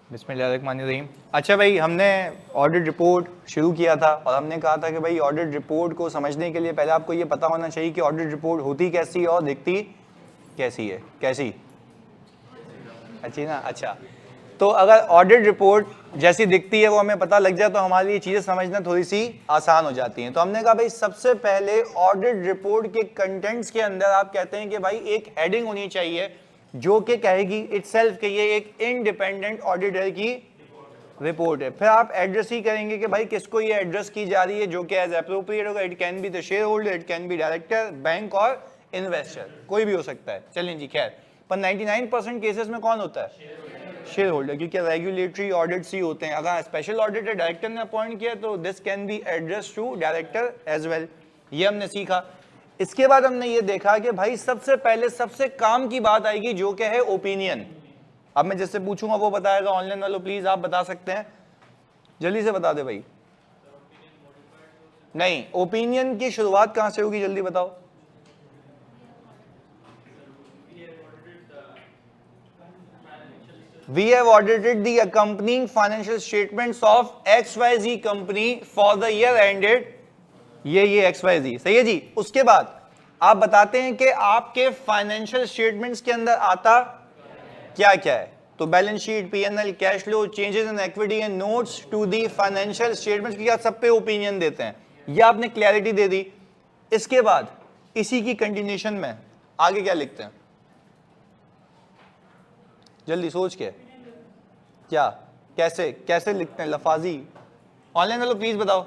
बिस्मिल्लाहिर्रहमानिर्रहीम। अच्छा भाई, हमने ऑडिट रिपोर्ट शुरू किया था और हमने कहा था कि भाई ऑडिट रिपोर्ट को समझने के लिए पहले आपको ये पता होना चाहिए कि ऑडिट रिपोर्ट होती कैसी है और दिखती कैसी है। कैसी? अच्छी ना। अच्छा, तो अगर ऑडिट रिपोर्ट जैसी दिखती है वो हमें पता लग जाए तो हमारे लिए चीज़ें समझना थोड़ी सी आसान हो जाती हैं। तो हमने कहा भाई सबसे पहले ऑडिट रिपोर्ट के कंटेंट्स के अंदर आप कहते हैं कि भाई एक हेडिंग होनी चाहिए जो कि कहेगी इटसेल्फ कि ये एक इंडिपेंडेंट ऑडिटर की रिपोर्ट है। फिर आप एड्रेस ही करेंगे कि भाई किसको ये एड्रेस की जा रही है, जो कि एज एप्रोप्रिएट होगा। It can be the share holder, it can be director, bank और इन्वेस्टर, कोई भी हो सकता है। चलें जी, खैर, पर 99% केसेस में कौन होता है? शेयर होल्डर, क्योंकि रेगुलेटरी ऑडिट्स ही होते हैं। अगर स्पेशल ऑडिटर डायरेक्टर ने अपॉइंट किया तो this can be address to director as well. ये हमने सीखा। इसके बाद हमने ये देखा कि भाई सबसे पहले सबसे काम की बात आएगी जो कि है ओपिनियन। अब मैं जिससे पूछूंगा वो बताएगा। ऑनलाइन वालों प्लीज आप बता सकते हैं, जल्दी से बता दे भाई। नहीं, ओपिनियन की शुरुआत कहां से होगी, जल्दी बताओ। We have audited the accompanying financial statements of XYZ company for the year ended ये XYZ, सही है जी। उसके बाद आप बताते हैं कि आपके फाइनेंशियल स्टेटमेंट्स के अंदर आता क्या क्या है। तो balance sheet, PNL, cash flow, changes in equity and notes to the financial statements की आप सब पे ओपिनियन देते हैं। ये आपने क्लैरिटी दे दी। इसके बाद इसी की कंटिन्यूशन में आगे क्या लिखते हैं, जल्दी सोच के। क्या, कैसे कैसे लिखते हैं लफाजी? ऑनलाइन वालों प्लीज बताओ।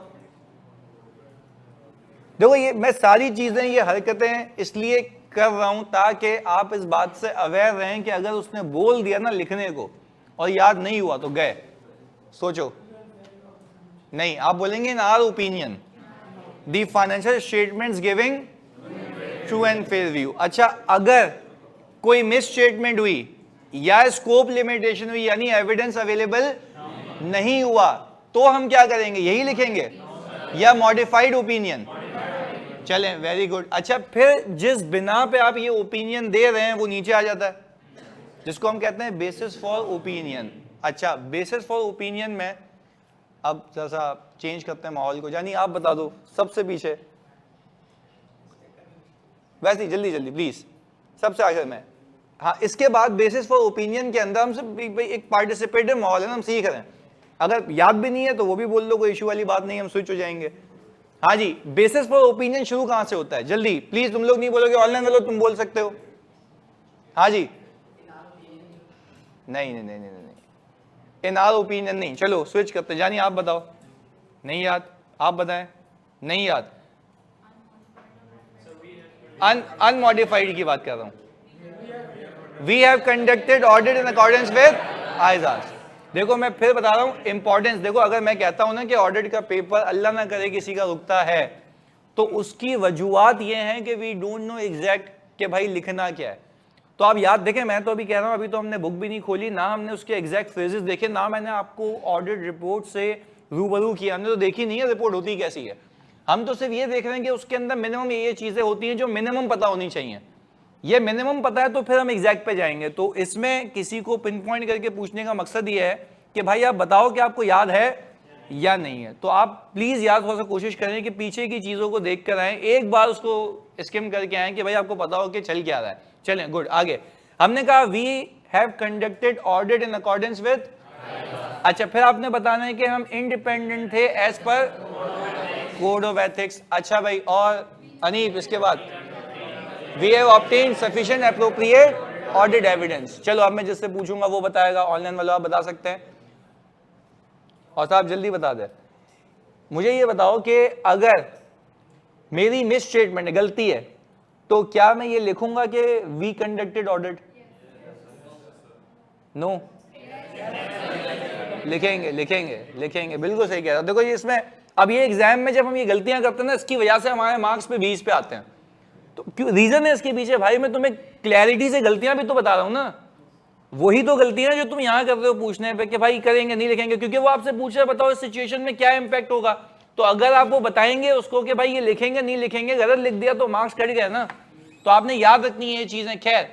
देखो ये मैं सारी चीजें, ये हरकतें इसलिए कर रहा हूं ताकि आप इस बात से अवेयर रहें कि अगर उसने बोल दिया ना लिखने को और याद नहीं हुआ तो गए। सोचो, नहीं, आप बोलेंगे in our opinion the financial statements giving true and fair view. अच्छा, अगर कोई मिस स्टेटमेंट हुई या स्कोप लिमिटेशन हुई यानी एविडेंस अवेलेबल नहीं हुआ तो हम क्या करेंगे, यही लिखेंगे या मॉडिफाइड ओपिनियन? चलें, वेरी गुड। अच्छा, फिर जिस बिना पे आप ये ओपिनियन दे रहे हैं वो नीचे आ जाता है, जिसको हम कहते हैं बेसिस फॉर ओपिनियन। अच्छा, बेसिस फॉर ओपिनियन में अब जैसा चेंज करते हैं माहौल को। जानी आप बता दो सबसे पीछे, वैसे ही जल्दी जल्दी प्लीज, सबसे आखिर में। हाँ, इसके बाद बेसिस फॉर ओपिनियन के अंदर हम एक पार्टिसिपेटिव माहौल है ना, हम सीख रहे हैं। अगर याद भी नहीं है तो वो भी बोल लो, कोई इशू वाली बात नहीं, हम स्विच हो जाएंगे। हाँ जी, बेसिस फॉर ओपिनियन शुरू कहां से होता है, जल्दी प्लीज। तुम लोग नहीं बोलोगे, ऑनलाइन वालों तुम बोल सकते हो। हाँ जी, नहीं नहीं नहीं नहीं नहीं, इन आर ओपिनियन नहीं। चलो स्विच करते, जानी आप बताओ। नहीं याद, आप बताएं। नहीं याद, अनमॉडिफाइड की बात कर रहा हूं। We have conducted audit in accordance with ISAs. देखो मैं फिर बता रहा हूं इंपॉर्टेंस। देखो अगर मैं कहता हूं ना कि ऑडिट का पेपर अल्लाह ना करे किसी का रुकता है तो उसकी वजूहात ये हैं कि वी डोंट नो एग्जैक्ट कि भाई लिखना क्या है। तो आप याद देखें, मैं तो अभी कह रहा हूं, अभी तो हमने बुक भी नहीं खोली ना, हमने उसके एग्जैक्ट फ्रेजेस देखे ना, मैंने आपको ऑडिट रिपोर्ट से रूबरू किया, हमने तो देखी नहीं है रिपोर्ट होती कैसी है। हम तो सिर्फ ये देख रहे हैं कि उसके अंदर मिनिमम ये चीजें होती हैं जो मिनिमम पता होनी चाहिए। ये मिनिमम पता है तो फिर हम एग्जैक्ट पे जाएंगे। तो इसमें किसी को पिन पॉइंट करके पूछने का मकसद ये है कि भाई आप बताओ कि आपको याद है या नहीं है। तो आप प्लीज याद थोड़ा सा कोशिश करें कि पीछे की चीजों को देख कर आए, एक बार उसको स्किम करके आए कि भाई आपको पता हो कि चल क्या रहा है। चलें, गुड। आगे हमने कहा we have conducted audit in accordance with. अच्छा, फिर आपने बताना है कि हम इंडिपेंडेंट थे as per code of ethics. अच्छा भाई, और अनीफ इसके बाद we have obtained sufficient appropriate audit evidence. चलो अब मैं जिससे पूछूंगा वो बताएगा। ऑनलाइन वालों आप बता सकते हैं, और साहब जल्दी बता दे। मुझे ये बताओ कि अगर मेरी मिस स्टेटमेंट गलती है तो क्या मैं ये लिखूंगा कि वी कंडक्टेड ऑडिट? नो, लिखेंगे लिखेंगे लिखेंगे, बिल्कुल सही कह रहा हूं। देखो ये इसमें अब ये एग्जाम में जब हम ये गलतियां करते हैं ना, इसकी वजह से हमारे मार्क्स पे 20 पे आते हैं। तो क्यों रीजन है इसके पीछे? भाई मैं तुम्हें क्लैरिटी से गलतियां भी तो बता रहा हूं ना, वही तो गलतियां जो तुम यहां कर रहे हो पूछने पे कि भाई करेंगे नहीं लिखेंगे, क्योंकि वो आपसे पूछ रहे बताओ इस सिचुएशन में क्या इंपैक्ट होगा। तो अगर आप वो बताएंगे उसको कि भाई ये लिखेंगे नहीं लिखेंगे, गलत लिख दिया तो मार्क्स कट गए ना। तो आपने याद रखनी है ये चीजें। खैर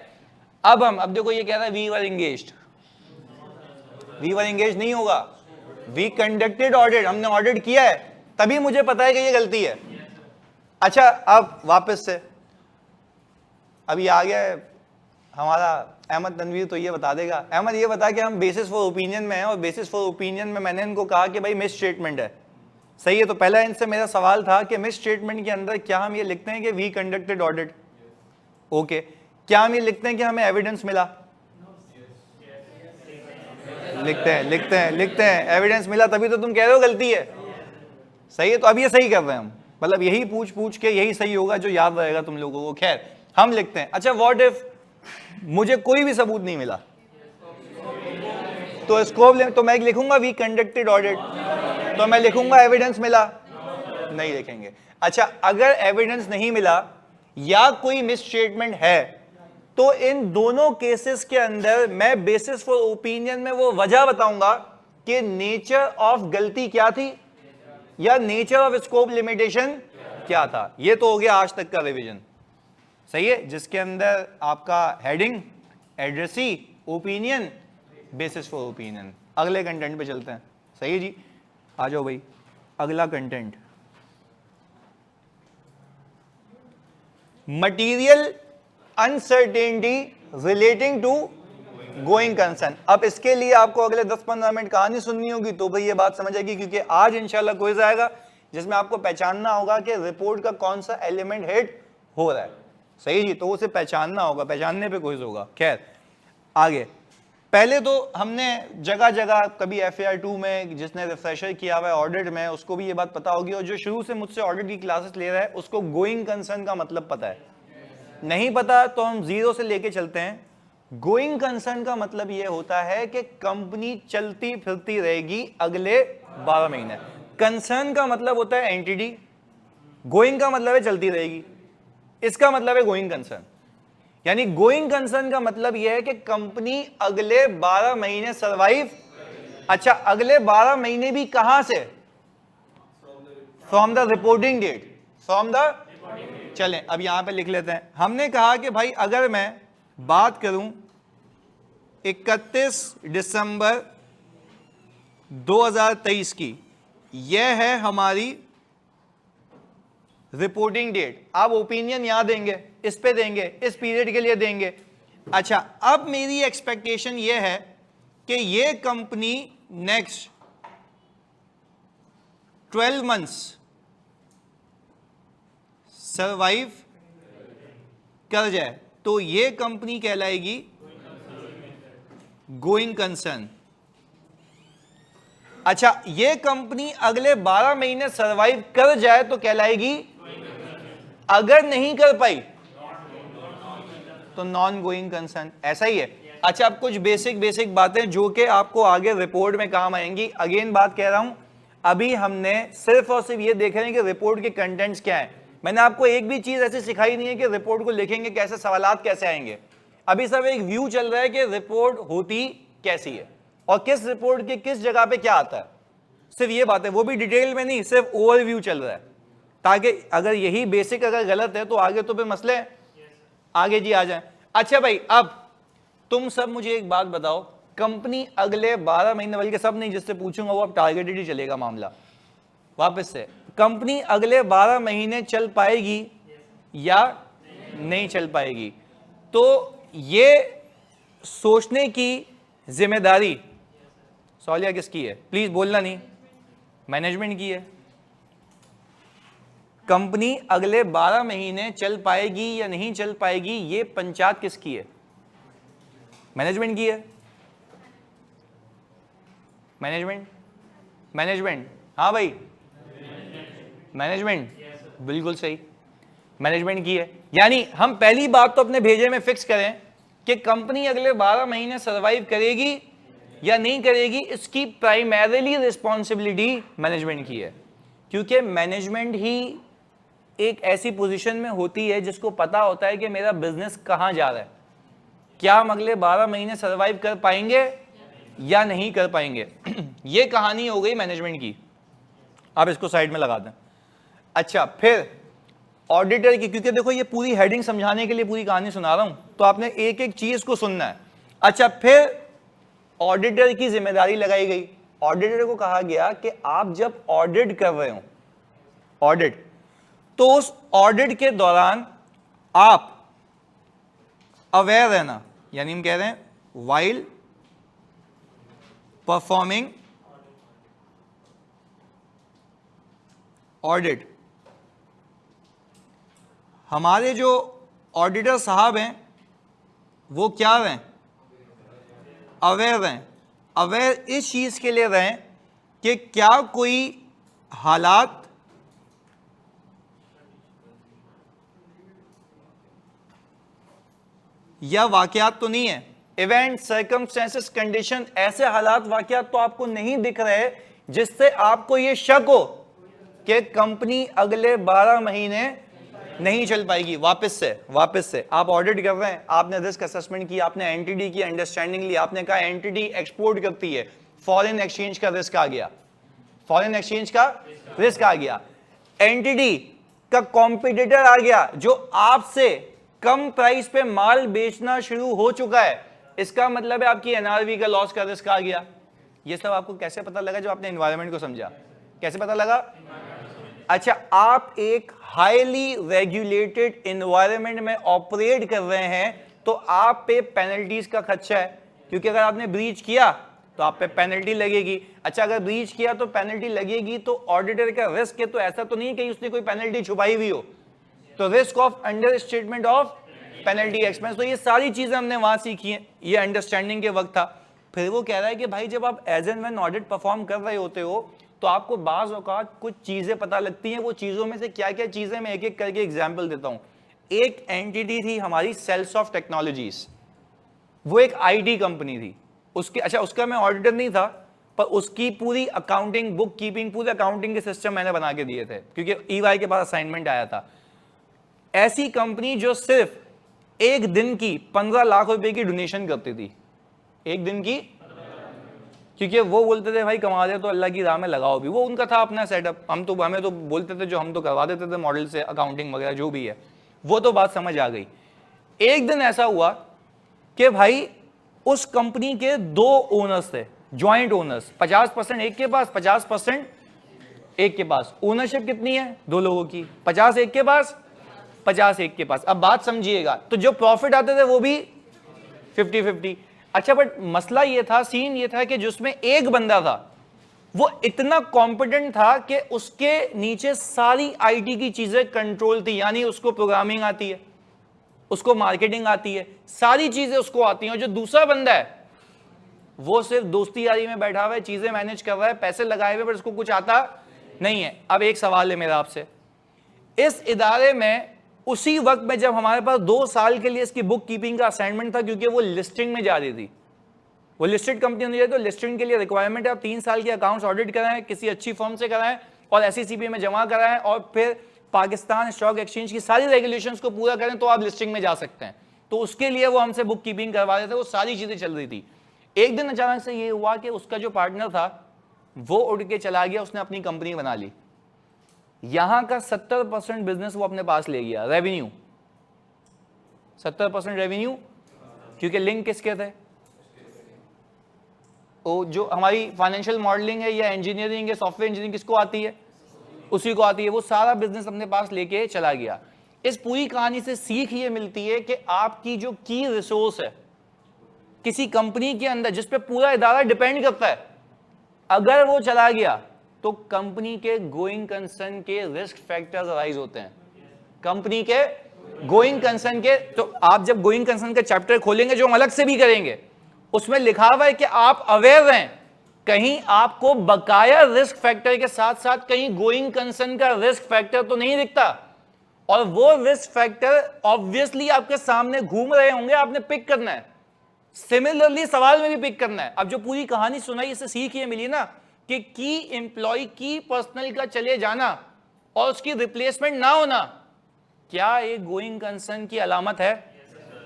अब देखो ये कह रहा है we were engaged. We were engage नहीं होगा, वी कंडक्टेड ऑडिट, हमने ऑडिट किया है तभी मुझे पता है कि ये गलती है। अच्छा अब वापस से अभी आ गया है हमारा अहमद तनवीर, तो ये बता देगा। अहमद ये बता कि हम बेसिस फॉर ओपिनियन में हैं और बेसिस फॉर ओपिनियन में मैंने इनको कहा कि भाई मिस स्टेटमेंट है, सही है। तो पहला इनसे मेरा सवाल था कि मिस स्टेटमेंट के अंदर क्या हम ये लिखते हैं कि वी कंडक्टेड ऑडिट, ओके, क्या हम ये लिखते हैं कि हमें एविडेंस मिला? लिखते हैं एविडेंस मिला, तभी तो तुम कह रहे हो गलती है, सही है। तो अब ये सही कर रहे हैं हम, मतलब यही पूछ के यही सही होगा जो याद रहेगा तुम लोगों को। खैर हम लिखते हैं। अच्छा व्हाट इफ मुझे कोई भी सबूत नहीं मिला, तो स्कोप तो मैं लिखूंगा वी कंडक्टेड ऑडिट, तो मैं लिखूंगा एविडेंस मिला? नहीं लिखेंगे। अच्छा अगर एविडेंस नहीं मिला या कोई मिस स्टेटमेंट है, तो इन दोनों केसेस के अंदर मैं बेसिस फॉर ओपिनियन में वो वजह बताऊंगा कि नेचर ऑफ गलती क्या थी या नेचर ऑफ स्कोप लिमिटेशन क्या था। ये तो हो गया आज तक का रिवीजन, सही है, जिसके अंदर आपका heading, addressee, opinion, basis for opinion. अगले कंटेंट पे चलते हैं, सही है जी, आ जाओ भाई अगला content, material uncertainty relating to going concern. अब इसके लिए आपको अगले 10-15 मिनट कहानी सुननी होगी तो भाई ये बात समझ आएगी, क्योंकि आज इंशाल्लाह क्विज आएगा जिसमें आपको पहचानना होगा कि रिपोर्ट का कौन सा एलिमेंट हिट हो रहा है, सही जी, तो उसे पहचानना होगा, पहचानने पे क्विज होगा। खैर आगे, पहले तो हमने जगह जगह कभी FAR2 में, जिसने रिफ्रेशर किया हुआ है ऑडिट में उसको भी ये बात पता होगी, और जो शुरू से मुझसे ऑडिट की क्लासेस ले रहा है उसको गोइंग कंसर्न का मतलब पता है। नहीं पता तो हम जीरो से लेके चलते हैं। गोइंग कंसर्न का मतलब यह होता है कि कंपनी चलती फिरती रहेगी अगले 12 महीने। कंसर्न का मतलब होता है एंटिटी, गोइंग का मतलब है चलती रहेगी, इसका मतलब है गोइंग कंसर्न। यानी गोइंग कंसर्न का मतलब यह है कि कंपनी अगले 12 महीने सरवाइव। अच्छा अगले 12 महीने भी कहां से? From the reporting date, from the, चलें अब यहां पे लिख लेते हैं। हमने कहा कि भाई अगर मैं बात करूं 31 दिसंबर 2023 की, यह है हमारी रिपोर्टिंग डेट। आप ओपिनियन यहां देंगे, इस पे देंगे, इस पीरियड के लिए देंगे। अच्छा अब मेरी एक्सपेक्टेशन यह है कि यह कंपनी नेक्स्ट 12 मंथ्स सरवाइव कर जाए, तो ये कंपनी कहलाएगी गोइंग कंसर्न। अच्छा ये कंपनी अगले 12 महीने सरवाइव कर जाए तो कहलाएगी, अगर नहीं कर पाई तो नॉन गोइंग कंसर्न, ऐसा ही है। अच्छा अब कुछ बेसिक बातें जो कि आपको आगे रिपोर्ट में काम आएंगी। अगेन बात कह रहा हूं, अभी हमने सिर्फ और सिर्फ ये देख रहे हैं कि रिपोर्ट के कंटेंट्स क्या हैं। मैंने आपको एक भी चीज ऐसी सिखाई नहीं है कि रिपोर्ट को लिखेंगे कैसे, सवालात कैसे आएंगे। अभी सब एक व्यू चल रहा है कि रिपोर्ट होती कैसी है और किस रिपोर्ट के किस जगह पे क्या आता है, सिर्फ ये बात है, वो भी डिटेल में नहीं, सिर्फ ओवरव्यू चल रहा है, ताकि अगर यही बेसिक अगर गलत है तो आगे तो फिर मसले आगे जी आ जाए। अच्छा भाई अब तुम सब मुझे एक बात बताओ, कंपनी अगले 12 महीने, बल्कि सब नहीं, जिससे पूछूंगा वो अब टारगेटेड ही चलेगा मामला। वापस से, कंपनी अगले 12 महीने चल पाएगी या नहीं चल पाएगी, तो ये सोचने की जिम्मेदारी सौलिया किसकी है? प्लीज बोलना नहीं, मैनेजमेंट की है। कंपनी अगले 12 महीने चल पाएगी या नहीं चल पाएगी, ये पंचायत किसकी है? मैनेजमेंट की है। मैनेजमेंट, हाँ भाई मैनेजमेंट, बिल्कुल सही, मैनेजमेंट की है। यानी हम पहली बात तो अपने भेजे में फिक्स करें कि कंपनी अगले 12 महीने सरवाइव करेगी या नहीं करेगी, इसकी प्राइमरीली रिस्पॉन्सिबिलिटी मैनेजमेंट की है, क्योंकि मैनेजमेंट ही एक ऐसी पोजीशन में होती है जिसको पता होता है कि मेरा बिजनेस कहां जा रहा है, क्या हम अगले 12 महीने सरवाइव कर पाएंगे या नहीं कर पाएंगे। ये कहानी हो गई मैनेजमेंट की, आप इसको साइड में लगा दें। अच्छा फिर ऑडिटर की, क्योंकि देखो ये पूरी हेडिंग समझाने के लिए पूरी कहानी सुना रहा हूं, तो आपने एक एक चीज को सुनना है। अच्छा फिर ऑडिटर की जिम्मेदारी लगाई गई। ऑडिटर को कहा गया कि आप जब ऑडिट कर रहे हो, ऑडिट, तो उस ऑडिट के दौरान आप अवेयर रहना, यानी हम कह रहे हैं वाइल परफॉर्मिंग ऑडिट, हमारे जो ऑडिटर साहब हैं वो क्या रहें, अवेयर रहें। अवेयर इस चीज के लिए रहें कि क्या कोई हालात या वाकयात तो नहीं है, इवेंट, सर्कमस्टेंसेस, कंडीशन, ऐसे हालात वाकयात तो आपको नहीं दिख रहे जिससे आपको यह शक हो कि कंपनी अगले 12 महीने नहीं चल पाएगी। वापस से आप ऑडिट कर रहे हैं, आपने रिस्क असेसमेंट की, आपने एंटिटी की अंडरस्टैंडिंग ली, आपने कहा एंटिटी एक्सपोर्ट करती है, फॉरेन एक्सचेंज का रिस्क आ गया, फॉरेन एक्सचेंज का रिस्क आ गया, एंटिटी का कॉम्पिटिटर आ गया जो आपसे कम प्राइस पे माल बेचना शुरू हो चुका है, इसका मतलब है आपकी एनआरवी का लॉस का रिस्क आ गया। ये सब आपको कैसे पता लगा? जब आपने एनवायरनमेंट को समझा। कैसे पता लगा? अच्छा, आप एक हाईली रेगुलेटेड एनवायरनमेंट में ऑपरेट कर रहे हैं तो आप पे पेनल्टीज का खर्चा है, क्योंकि अगर आपने ब्रीच किया तो आप पे पेनल्टी लगेगी। अच्छा, अगर ब्रीच किया तो पेनल्टी लगेगी, तो ऑडिटर का रिस्क है, तो ऐसा तो नहीं कि उसने कोई पेनल्टी छुपाई हुई हो, तो risk of under statement of penalty expense. तो ये सारी चीजें हमने वहां सीखी हैं, ये अंडरस्टैंडिंग के वक्त था। फिर वो कह रहा है कि भाई जब आप as and when audit perform कर रहे होते हो तो आपको बाज औकात कुछ चीजें पता लगती हैं। वो चीजों में से क्या क्या चीजें, मैं एक एक करके एग्जांपल देता हूं। एक एंटिटी थी हमारी सेल्सॉफ्ट टेक्नोलॉजीज, वो एक आईटी कंपनी थी। उसके, अच्छा उसका मैं ऑडिटर नहीं था, पर उसकी पूरी अकाउंटिंग, बुक कीपिंग, पूरे अकाउंटिंग के सिस्टम मैंने बना के दिए थे, क्योंकि ईवाई के पास असाइनमेंट आया था। ऐसी कंपनी जो सिर्फ एक दिन की 15 लाख रुपए की डोनेशन करती थी, एक दिन की, क्योंकि वो बोलते थे भाई कमा दे तो अल्लाह की राह में लगाओ भी। वो उनका था अपना सेटअप, हमें तो बोलते थे, जो हम तो करवा देते थे मॉडल से अकाउंटिंग वगैरह जो भी है। वो तो बात समझ आ गई। एक दिन ऐसा हुआ कि भाई उस कंपनी के 2 ओनर्स थे, ज्वाइंट ओनर्स, 50% एक के पास, 50% एक के पास। ओनरशिप कितनी है? 2 लोगों की, 50 एक के पास, 50 एक के पास। अब बात समझिएगा, तो जो प्रॉफिट आते थे वो भी 50-50। अच्छा, बट मसला ये था, सीन ये था कि जिसमें एक बंदा था वो इतना कॉम्पिटेंट था कि उसके नीचे सारी आईटी की चीजें कंट्रोल थी, यानी उसको प्रोग्रामिंग आती है, उसको मार्केटिंग आती है, सारी चीजें उसको आती हैं। और जो दूसरा बंदा है वो सिर्फ दोस्ती यारी में बैठा हुआ है, चीजें मैनेज कर रहा है, पैसे लगाए हुए, पर उसको कुछ आता नहीं है। अब एक सवाल है मेरा आपसे, इस इदारे में उसी वक्त में जब हमारे पास 2 साल के लिए इसकी बुक कीपिंग का असाइनमेंट था, क्योंकि वो लिस्टिंग में जा रही थी, वो लिस्टेड कंपनी होनी चाहिए, तो लिस्टिंग के लिए रिक्वायरमेंट है आप 3 साल के अकाउंट्स ऑडिट कराएं, किसी अच्छी फर्म से कराएं और एसईसीपी में जमा कराएं, और फिर पाकिस्तान स्टॉक एक्सचेंज की सारी रेगुलेशंस को पूरा करें तो आप लिस्टिंग में जा सकते हैं। तो उसके लिए वो हमसे बुक कीपिंग करवा रहे थे, वो सारी चीजें चल रही थी। एक दिन अचानक से ये हुआ कि उसका जो पार्टनर था वो उड़ के चला गया, उसने अपनी कंपनी बना ली, यहां का 70% बिजनेस वो अपने पास ले गया, रेवेन्यू 70% रेवेन्यू, क्योंकि लिंक किसके थे? वो जो हमारी फाइनेंशियल मॉडलिंग है या इंजीनियरिंग है, सॉफ्टवेयर इंजीनियरिंग किसको आती है? उसी को आती है। वो सारा बिजनेस अपने पास लेके चला गया। इस पूरी कहानी से सीख ये मिलती है कि आपकी जो की रिसोर्स है किसी कंपनी के अंदर, जिस पे पूरा इदारा डिपेंड करता है, अगर वो चला गया तो कंपनी के गोइंग कंसर्न के रिस्क फैक्टर्स अराइज होते हैं। कंपनी के गोइंग कंसर्न के, तो आप जब गोइंग कंसर्न का चैप्टर खोलेंगे, जो हम अलग से भी करेंगे, उसमें लिखा हुआ है कि आप अवेयर रहें, कहीं आपको बकाया रिस्क फैक्टर के साथ साथ कहीं गोइंग कंसर्न का रिस्क फैक्टर तो नहीं दिखता, और वो रिस्क फैक्टर ऑब्वियसली आपके सामने घूम रहे होंगे, आपने पिक करना है। सिमिलरली सवाल में भी पिक करना है। अब जो पूरी कहानी सुनाई, इससे सीख ये मिली ना कि की एम्प्लॉय की पर्सनल का चले जाना और उसकी रिप्लेसमेंट ना होना क्या एक गोइंग कंसर्न की अलामत है?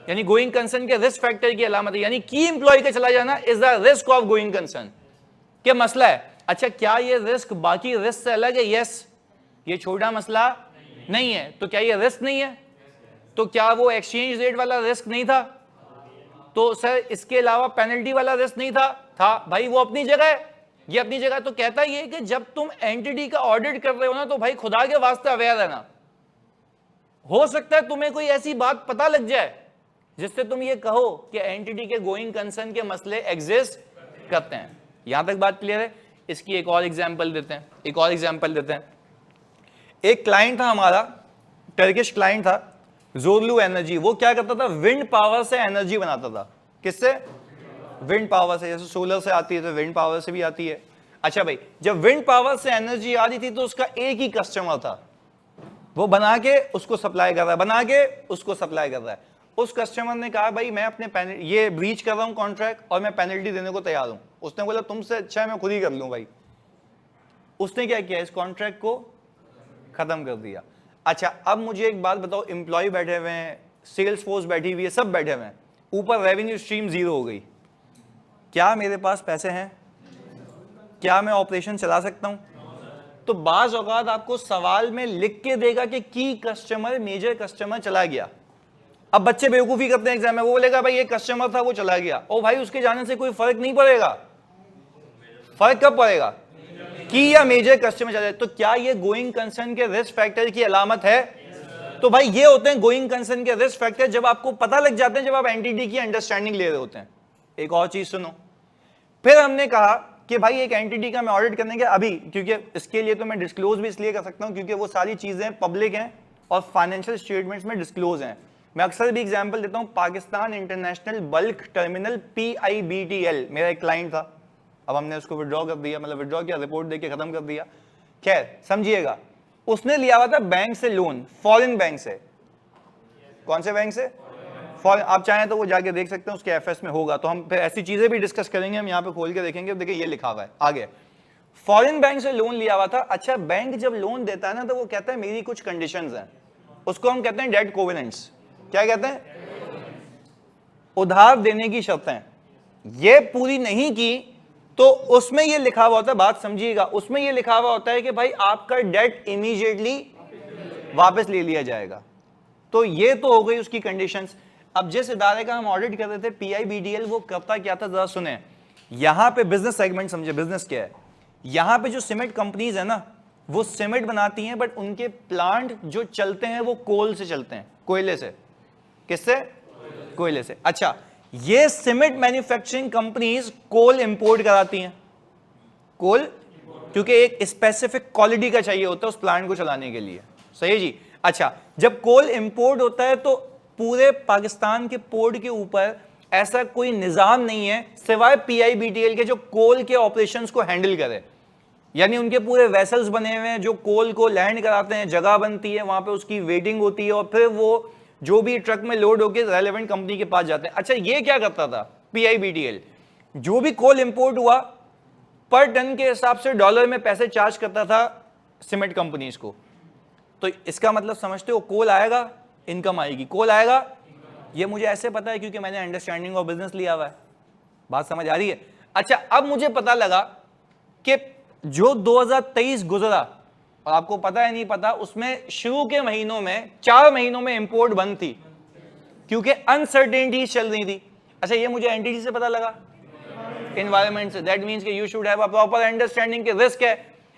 यानी गोइंग कंसर्न के रिस्क फैक्टर की अलामत है, यानी की एम्प्लॉय का चला जाना is the risk of going concern. क्या मसला है? अच्छा, क्या ये रिस्क बाकी रिस्क से अलग है? यस, ये छोटा मसला नहीं है। तो क्या ये रिस्क नहीं है? तो क्या वो एक्सचेंज रेट वाला रिस्क नहीं था? तो सर इसके अलावा पेनल्टी वाला रिस्क नहीं था भाई, वो अपनी जगह है, ये अपनी जगह। तो कहता ये कि जब तुम एंटिटी का ऑडिट कर रहे हो ना, तो भाई खुदा के वास्ते अवेयर रहना। हो सकता है तुम्हें कोई ऐसी बात पता लग जाए जिससे तुम ये कहो कि एंटिटी के गोइंग कंसर्न के मसले एग्जिस्ट करते हैं। यहां तक बात क्लियर है? इसकी एक और एग्जांपल देते हैं, एक क्लाइंट था हमारा, टर्किश क्लाइंट था, जोरलू एनर्जी। वो क्या करता था? विंड पावर से एनर्जी बनाता था। किससे? विंड पावर से। जैसे सोलर से आती है तो विंड पावर से भी आती है। अच्छा भाई, जब विंड पावर से एनर्जी आ रही थी तो उसका एक ही कस्टमर था, वो बना के उसको सप्लाई कर रहा है, उस कस्टमर ने कहा भाई मैं अपने ये ब्रीच कर रहा हूं कॉन्ट्रैक्ट और मैं पेनल्टी देने को तैयार हूं। उसने बोला तुमसे अच्छा है मैं खुद ही कर लूं भाई। उसने क्या किया? इस कॉन्ट्रैक्ट को खत्म कर दिया। अच्छा, अब मुझे एक बात बताओ, एम्प्लॉय बैठे हुए हैं, सेल्स फोर्स बैठी हुई है, सब बैठे हुए हैं, ऊपर रेवेन्यू स्ट्रीम जीरो हो गई। क्या मेरे पास पैसे हैं? क्या मैं ऑपरेशन चला सकता हूं? तो बाज औकात आपको सवाल में लिख के देगा कि की कस्टमर, मेजर कस्टमर चला गया। अब बच्चे बेवकूफी करते हैं एग्जाम में, वो बोलेगा भाई ये कस्टमर था वो चला गया। ओ भाई, उसके जाने से कोई फर्क नहीं पड़ेगा। फर्क कब पड़ेगा? की या मेजर कस्टमर चला जाए। तो क्या ये गोइंग कंसर्न के रिस्क फैक्टर की अलामत है? तो भाई ये होते हैं गोइंग कंसर्न के रिस्क फैक्टर, जब आपको पता लग जाते हैं, जब आप एंटिटी की अंडरस्टैंडिंग ले रहे होते हैं। एक और चीज सुनो, फिर हमने कहा कि भाई एक एंटिटी का मैं ऑडिट करने के अभी, क्योंकि इसके लिए तो मैं डिस्क्लोज भी इसलिए कर सकता हूं क्योंकि वो सारी चीजें पब्लिक हैं और फाइनेंशियल स्टेटमेंट्स में डिस्क्लोज हैं। मैं अक्सर भी एग्जांपल देता हूं, Pakistan international bulk terminal PIBTL मेरा एक क्लाइंट था। अब हमने उसको विड्रॉ कर दिया, मतलब विड्रॉ किया, रिपोर्ट देके खत्म कर दिया। खैर समझिएगा, उसने लिया हुआ था बैंक से लोन, फॉरेन बैंक से। कौन से बैंक से? फॉरेन। आप चाहें तो वो जाके देख सकते हैं, उसके FS में होगा। तो हम फिर ऐसी चीजें भी डिस्कस करेंगे, हम यहाँ पे खोल के देखेंगे। देखिए ये लिखा हुआ है आगे, फॉरेन बैंक से लोन लिया हुआ था। अच्छा, बैंक जब लोन देता है ना तो वो कहता है मेरी कुछ कंडीशंस हैं, उसको हम कहते हैं डेट कोवेनेंट्स। क्या कहते हैं? उधार देने की शर्तें। ये पूरी नहीं की तो उसमें ये लिखा हुआ होता है, बात समझिएगा, उसमें ये लिखा हुआ होता है कि भाई आपका डेट इमीडिएटली वापस ले लिया जाएगा। तो ये तो हो गई उसकी कंडीशंस। अब जिस इदारे का हम ऑडिट कर रहे थे PIBTL, वो करता क्या था जरा सुने। यहां पे बिजनेस सेगमेंट समझे, बिजनेस क्या है। यहां पे जो सीमेंट कंपनीज है ना, वो सीमेंट बनाती हैं, बट उनके प्लांट जो चलते हैं वो कोल से चलते हैं, कोयले से। किससे? कोयले से। अच्छा, ये cement manufacturing companies coal import कराती हैं। कोल क्योंकि एक स्पेसिफिक क्वालिटी का चाहिए होता है उस प्लांट को चलाने के लिए। सही है जी। अच्छा, जब कोल इंपोर्ट होता है तो पूरे पाकिस्तान के पोर्ट के ऊपर ऐसा कोई निजाम नहीं है सिवाय PIBTL के जो कोल के ऑपरेशंस को हैंडल करे। यानी उनके पूरे वेसल्स बने हुए हैं जो कोल को लैंड कराते हैं, जगह बनती है, वहां पे उसकी वेटिंग होती है और फिर वो जो भी ट्रक में लोड होकर रेलेवेंट कंपनी के पास जाते हैं। अच्छा, ये क्या करता था PIBTL? जो भी कोल इंपोर्ट हुआ पर टन के हिसाब से डॉलर में पैसे चार्ज करता था सीमेंट कंपनीज को। तो इसका मतलब समझते हो, कोल आएगा इनकम आएगी, कोल आएगा। ये मुझे ऐसे पता है क्योंकि मैंने अंडरस्टैंडिंग ऑफ बिजनेस लिया हुआ है। बात समझ आ रही है? अच्छा, अब मुझे पता लगा कि जो 2023 गुजरा, और आपको पता है नहीं पता, उसमें शुरू के महीनों में 4 महीनों में इंपोर्ट बंद थी क्योंकि अनसर्टेनिटी चल रही थी। अच्छा, ये मुझे एंटिटी से पता लगा, एनवायरमेंट से। दैट मींस कि you should have a proper understanding के रिस्क है।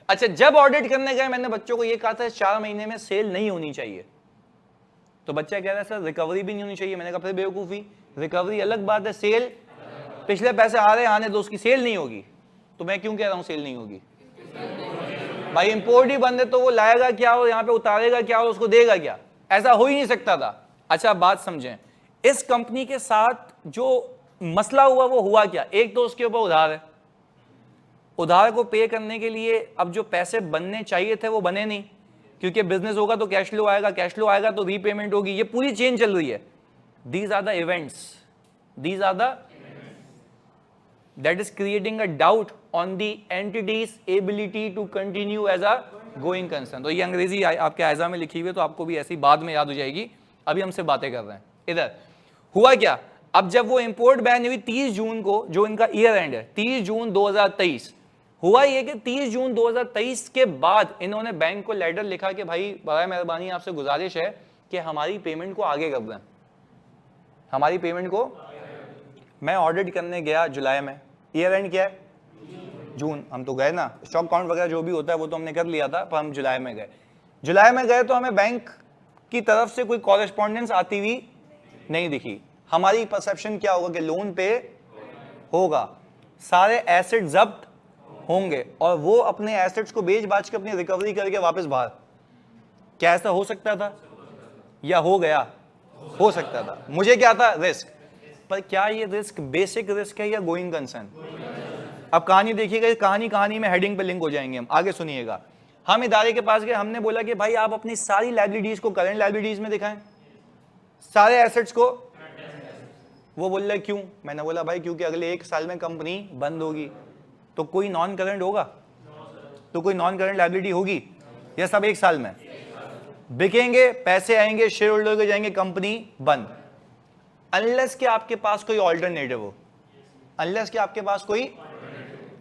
अच्छा, जब ऑडिट करने गए मैंने बच्चों को ये कहा था 4 महीने में सेल नहीं होनी चाहिए। तो बच्चा कह रहा है सर रिकवरी भी नहीं होनी चाहिए। मैंने कहा फिर बेवकूफी, रिकवरी अलग बात है, सेल पिछले पैसे आ रहे आने दो, उसकी सेल नहीं होगी। तो मैं क्यों कह रहा हूं सेल नहीं होगी? भाई इंपोर्ट ही बंद है तो वो लाएगा क्या और यहाँ पे उतारेगा क्या और उसको देगा क्या? ऐसा हो ही नहीं सकता था। अच्छा, बात समझें, इस कंपनी के साथ जो मसला हुआ वो हुआ क्या? एक तो उसके ऊपर उधार है, उधार को पे करने के लिए अब जो पैसे बनने चाहिए थे वो बने नहीं, क्योंकि बिजनेस होगा तो कैश फ्लो आएगा, कैश फ्लो आएगा तो रीपेमेंट होगी। ये पूरी चेन चल रही है। These are the events, these are the that is creating a doubt on the entity's ability to continue as a going concern। तो ये अंग्रेजी आपके आयजा में लिखी हुई है तो आपको भी ऐसी बाद में याद हो जाएगी। अभी हमसे बातें कर रहे हैं। इधर हुआ क्या, अब जब वो इंपोर्ट बैन हुई 30 जून को, जो इनका ईयर एंड है 30 जून 2023, हुआ ये कि 30 जून 2023 के बाद इन्होंने बैंक को लेटर लिखा कि भाई बराए मेहरबानी आपसे गुजारिश है कि हमारी पेमेंट को आगे कर दें, हमारी पेमेंट को। मैं ऑडिट करने गया जुलाई में, ईयर एंड क्या है जून, हम तो गए ना, स्टॉक काउंट वगैरह जो भी होता है वो तो हमने कर लिया था, पर हम जुलाई में गए। जुलाई में गए तो हमें बैंक की तरफ से कोई कॉरेस्पॉन्डेंस आती हुई नहीं दिखी। हमारी परसेप्शन क्या होगा कि लोन पे होगा, सारे एसेट जब्त होंगे और वो अपने एसेट्स को बेच बाच के अपनी रिकवरी करके वापस बाहर। क्या ऐसा हो सकता था या हो गया? हो सकता था। मुझे क्या था? रिस्क। पर क्या ये रिस्क बेसिक रिस्क है या गोइंग कंसर्न? अब कहानी देखिएगा, कहानी में हेडिंग पे लिंक हो जाएंगे हम, आगे सुनिएगा। हम इदारे के पास गए, हमने बोला कि भाई आप अपनी सारी लायबिलिटीज को करंट लायबिलिटीज में दिखाएं, सारे एसेट्स को। वो बोल रहे क्यों? मैंने बोला भाई क्योंकि अगले 1 साल में कंपनी बंद होगी, तो कोई नॉन करंट होगा, तो कोई नॉन करंट लायबिलिटी होगी, या सब 1 साल में बिकेंगे, पैसे आएंगे, शेयर होल्डर को जाएंगे, कंपनी बंद। अनलेस कि आपके पास कोई ऑल्टरनेटिव हो, अनलेस कि आपके पास कोई।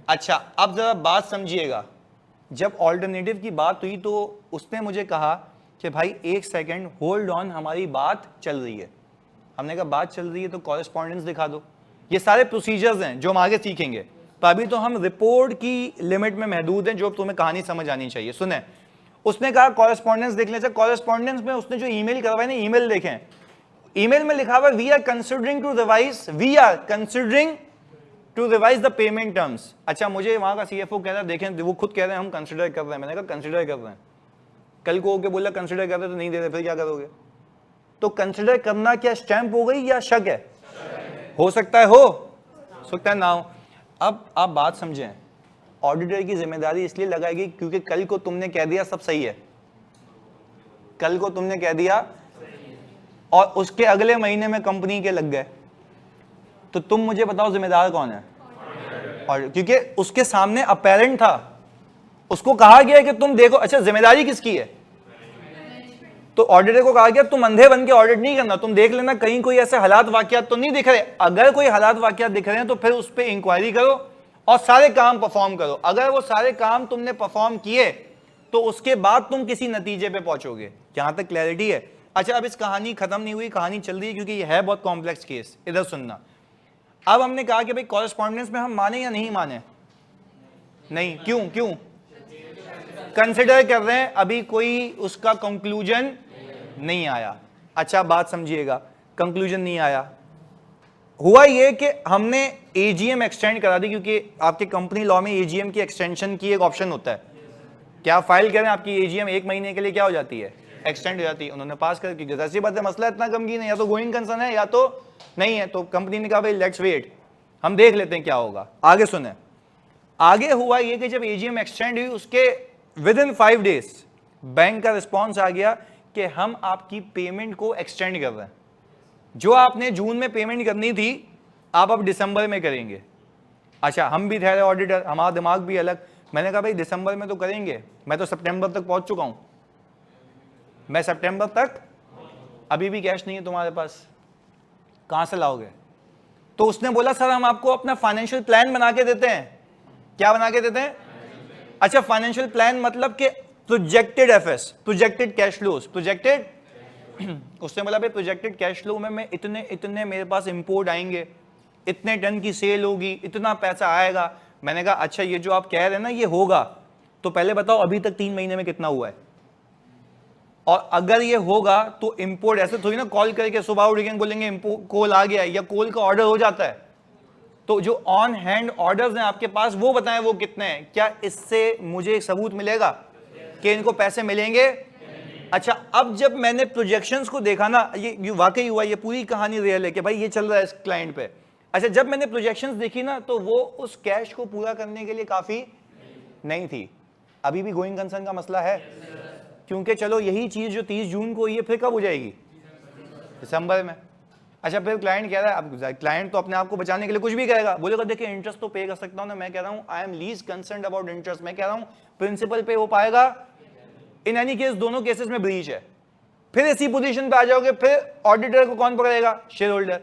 अच्छा, अब जरा बात समझिएगा। जब ऑल्टरनेटिव की बात हुई तो उसने मुझे कहा कि भाई 1 सेकंड होल्ड ऑन, हमारी बात चल रही है। हमने कहा बात चल रही है तो कॉरेस्पॉन्डेंस दिखा दो। ये सारे प्रोसीजर्स हैं जो हम आगे सीखेंगे, तो अभी तो हम रिपोर्ट की लिमिट में महदूद हैं जो तुम्हें कहानी समझ आनी चाहिए। सुने, उसने कहा कॉरेस्पॉन्डेंस देख लें। कॉरेस्पॉन्डेंस में उसने जो ईमेल करवाए ना, ईमेल देखें, ईमेल में लिखा हुआ we are considering to revise the payment terms. अच्छा, मुझे वहां का सीएफओ कह रहा है देखें, वो खुद कह रहे हैं हम कंसिडर कर रहे हैं। मैंने कहा कंसिडर कर रहे हैं, कल को होके बोला कंसिडर कर रहे तो नहीं दे रहे, फिर क्या करोगे? तो कंसिडर करना क्या स्टैंप हो गई या शक है? हो सकता है हो सकता है ना हो। अब आप बात समझें, ऑडिटर की जिम्मेदारी इसलिए लगाएगी क्योंकि कल को तुमने कह दिया सब सही है, कल को तुमने कह दिया और उसके अगले महीने में कंपनी के लग गए, तो तुम मुझे बताओ जिम्मेदार कौन है? और क्योंकि उसके सामने अपेरेंट था, उसको कहा गया कि तुम देखो। अच्छा, जिम्मेदारी किसकी है? तो ऑडिटर को कहा गया तुम अंधे बन के ऑडिट नहीं करना, तुम देख लेना कहीं कोई ऐसे हालात वाकयात तो नहीं दिख रहे। अगर कोई हालात वाकयात दिख रहे हैं तो फिर उस पर इंक्वायरी करो और सारे काम परफॉर्म करो। अगर वो सारे काम तुमने परफॉर्म किए तो उसके बाद तुम किसी नतीजे पे पहुंचोगे। यहां तक क्लैरिटी है? अच्छा, अब इस कहानी खत्म नहीं हुई, कहानी चल रही है क्योंकि ये है बहुत कॉम्प्लेक्स केस। इधर सुनना। अब हमने कहा कि भाई कॉरेस्पॉन्डेंस में हम माने या नहीं माने? नहीं। क्यों? कंसिडर कर रहे हैं, अभी कोई उसका कंक्लूजन नहीं आया। अच्छा, बात समझिएगा, कंक्लूजन नहीं आया। हुआ ये कि हमने एजीएम एक्सटेंड करा दी, क्योंकि आपके कंपनी लॉ में एजीएम की एक्सटेंशन की एक ऑप्शन होता है। क्या आप फाइल करें, आपकी एजीएम 1 महीने के लिए क्या हो जाती है? एक्सटेंड हो जाती है। उन्होंने पास कर, क्योंकि जैसी बात है मसला इतना गमगीन है, या तो गोइंग कंसर्न है या तो नहीं है। तो कंपनी ने कहा भाई लेट्स वेट, हम देख लेते हैं क्या होगा। आगे सुने, आगे हुआ ये कि जब एजीएम एक्सटेंड हुई उसके विद इन 5 डेज बैंक का रिस्पॉन्स आ गया कि हम आपकी पेमेंट को एक्सटेंड कर रहे हैं। जो आपने जून में पेमेंट करनी थी आप अब दिसंबर में करेंगे। अच्छा, हम भी थे ऑडिटर, हमारा दिमाग भी अलग। मैंने कहा भाई दिसंबर में तो करेंगे, मैं तो सितंबर तक पहुंच चुका हूं, मैं सितंबर तक, अभी भी कैश नहीं है तुम्हारे पास, कहां से लाओगे? तो उसने बोला सर हम आपको अपना फाइनेंशियल प्लान बना के देते हैं। क्या बना के देते हैं? अच्छा, फाइनेंशियल प्लान मतलब कि projected FS, projected cash flows, projected. उसने बोला भाई प्रोजेक्टेड कैश फ्लो में मैं इतने मेरे पास इंपोर्ट आएंगे, इतने टन की सेल होगी, इतना पैसा आएगा। मैंने कहा अच्छा, ये जो आप कह रहे हैं ना ये होगा, तो पहले बताओ अभी तक 3 महीने में कितना हुआ है? और अगर ये होगा तो इंपोर्ट ऐसे थोड़ी ना कॉल करके सुबह उठ के बोलेंगे कोल आ गया, या कोल का ऑर्डर हो जाता है। तो जो ऑन हैंड ऑर्डर्स हैं आपके पास वो बताएं वो कितने हैं। क्या इससे मुझे एक सबूत मिलेगा कि इनको पैसे मिलेंगे? अच्छा, अब जब मैंने प्रोजेक्शंस को देखा ना, ये वाकई हुआ, ये पूरी कहानी रियल है कि भाई ये चल रहा है इस क्लाइंट पे। अच्छा, जब मैंने प्रोजेक्शंस देखी ना तो वो उस कैश को पूरा करने के लिए काफी नहीं थी। अभी भी गोइंग कंसर्न का मसला है, क्योंकि चलो यही चीज जो 30 जून को हुई है फिर कब हो जाएगी? दिसंबर में। अच्छा, फिर क्लाइंट कह रहा है, अब क्लाइंट तो अपने आप को बचाने के लिए कुछ भी कहेगा, बोलेगा देखिए इंटरेस्ट तो पे कर सकता हूं ना। मैं कह रहा हूं I am least concerned about interest. मैं कह रहा हूं प्रिंसिपल पे हो पाएगा। इन एनी केस दोनों केसेस में ब्रीच है। फिर इसी पोजीशन पे आ जाओगे, फिर ऑडिटर को कौन पकड़ेगा? Share holder.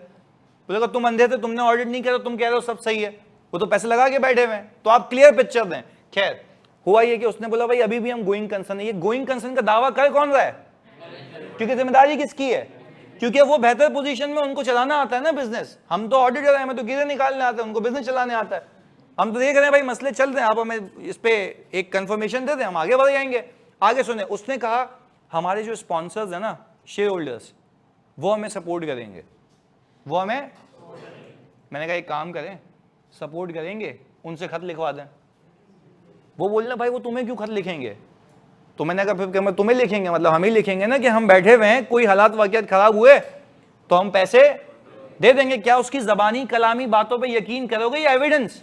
बोलेगा तुम अंधे थे, तुमने ऑडिट नहीं किया, तुम कह रहे हो सब सही है, वो तो पैसे लगा के बैठे हुए हैं, तो आप क्लियर पिक्चर दें। खैर, हुआ ये कि उसने बोला भाई अभी भी हम गोइंग कंसर्न है। ये गोइंग कंसर्न का दावा कर कौन रहा है? क्योंकि जिम्मेदारी किसकी है? क्योंकि वो बेहतर पोजीशन में, उनको चलाना आता है ना बिजनेस। हम तो ऑडिटर हैं, हमें तो गिरे निकालने आता है, उनको बिजनेस चलाने आता है। हम तो देख रहे हैं भाई मसले चल रहे हैं, आप हमें इस पे एक कंफर्मेशन दे दें, हम आगे बढ़ जाएंगे। आगे सुने, उसने कहा हमारे जो स्पॉन्सर्स है ना, शेयर होल्डर्स, वो हमें सपोर्ट करेंगे, वो हमें, मैंने कहा एक काम करें, सपोर्ट करेंगे, उनसे खत लिखवा दें। वो बोलना भाई वो तुम्हें क्यों खत लिखेंगे? तो मैंने कहा फिर क्या तुम्हें लिखेंगे, मतलब हम ही लिखेंगे ना कि हम बैठे हुए हैं, कोई हालात वाकयात खराब हुए तो हम पैसे दे देंगे। क्या उसकी जबानी कलामी बातों पे यकीन करोगे या एविडेंस?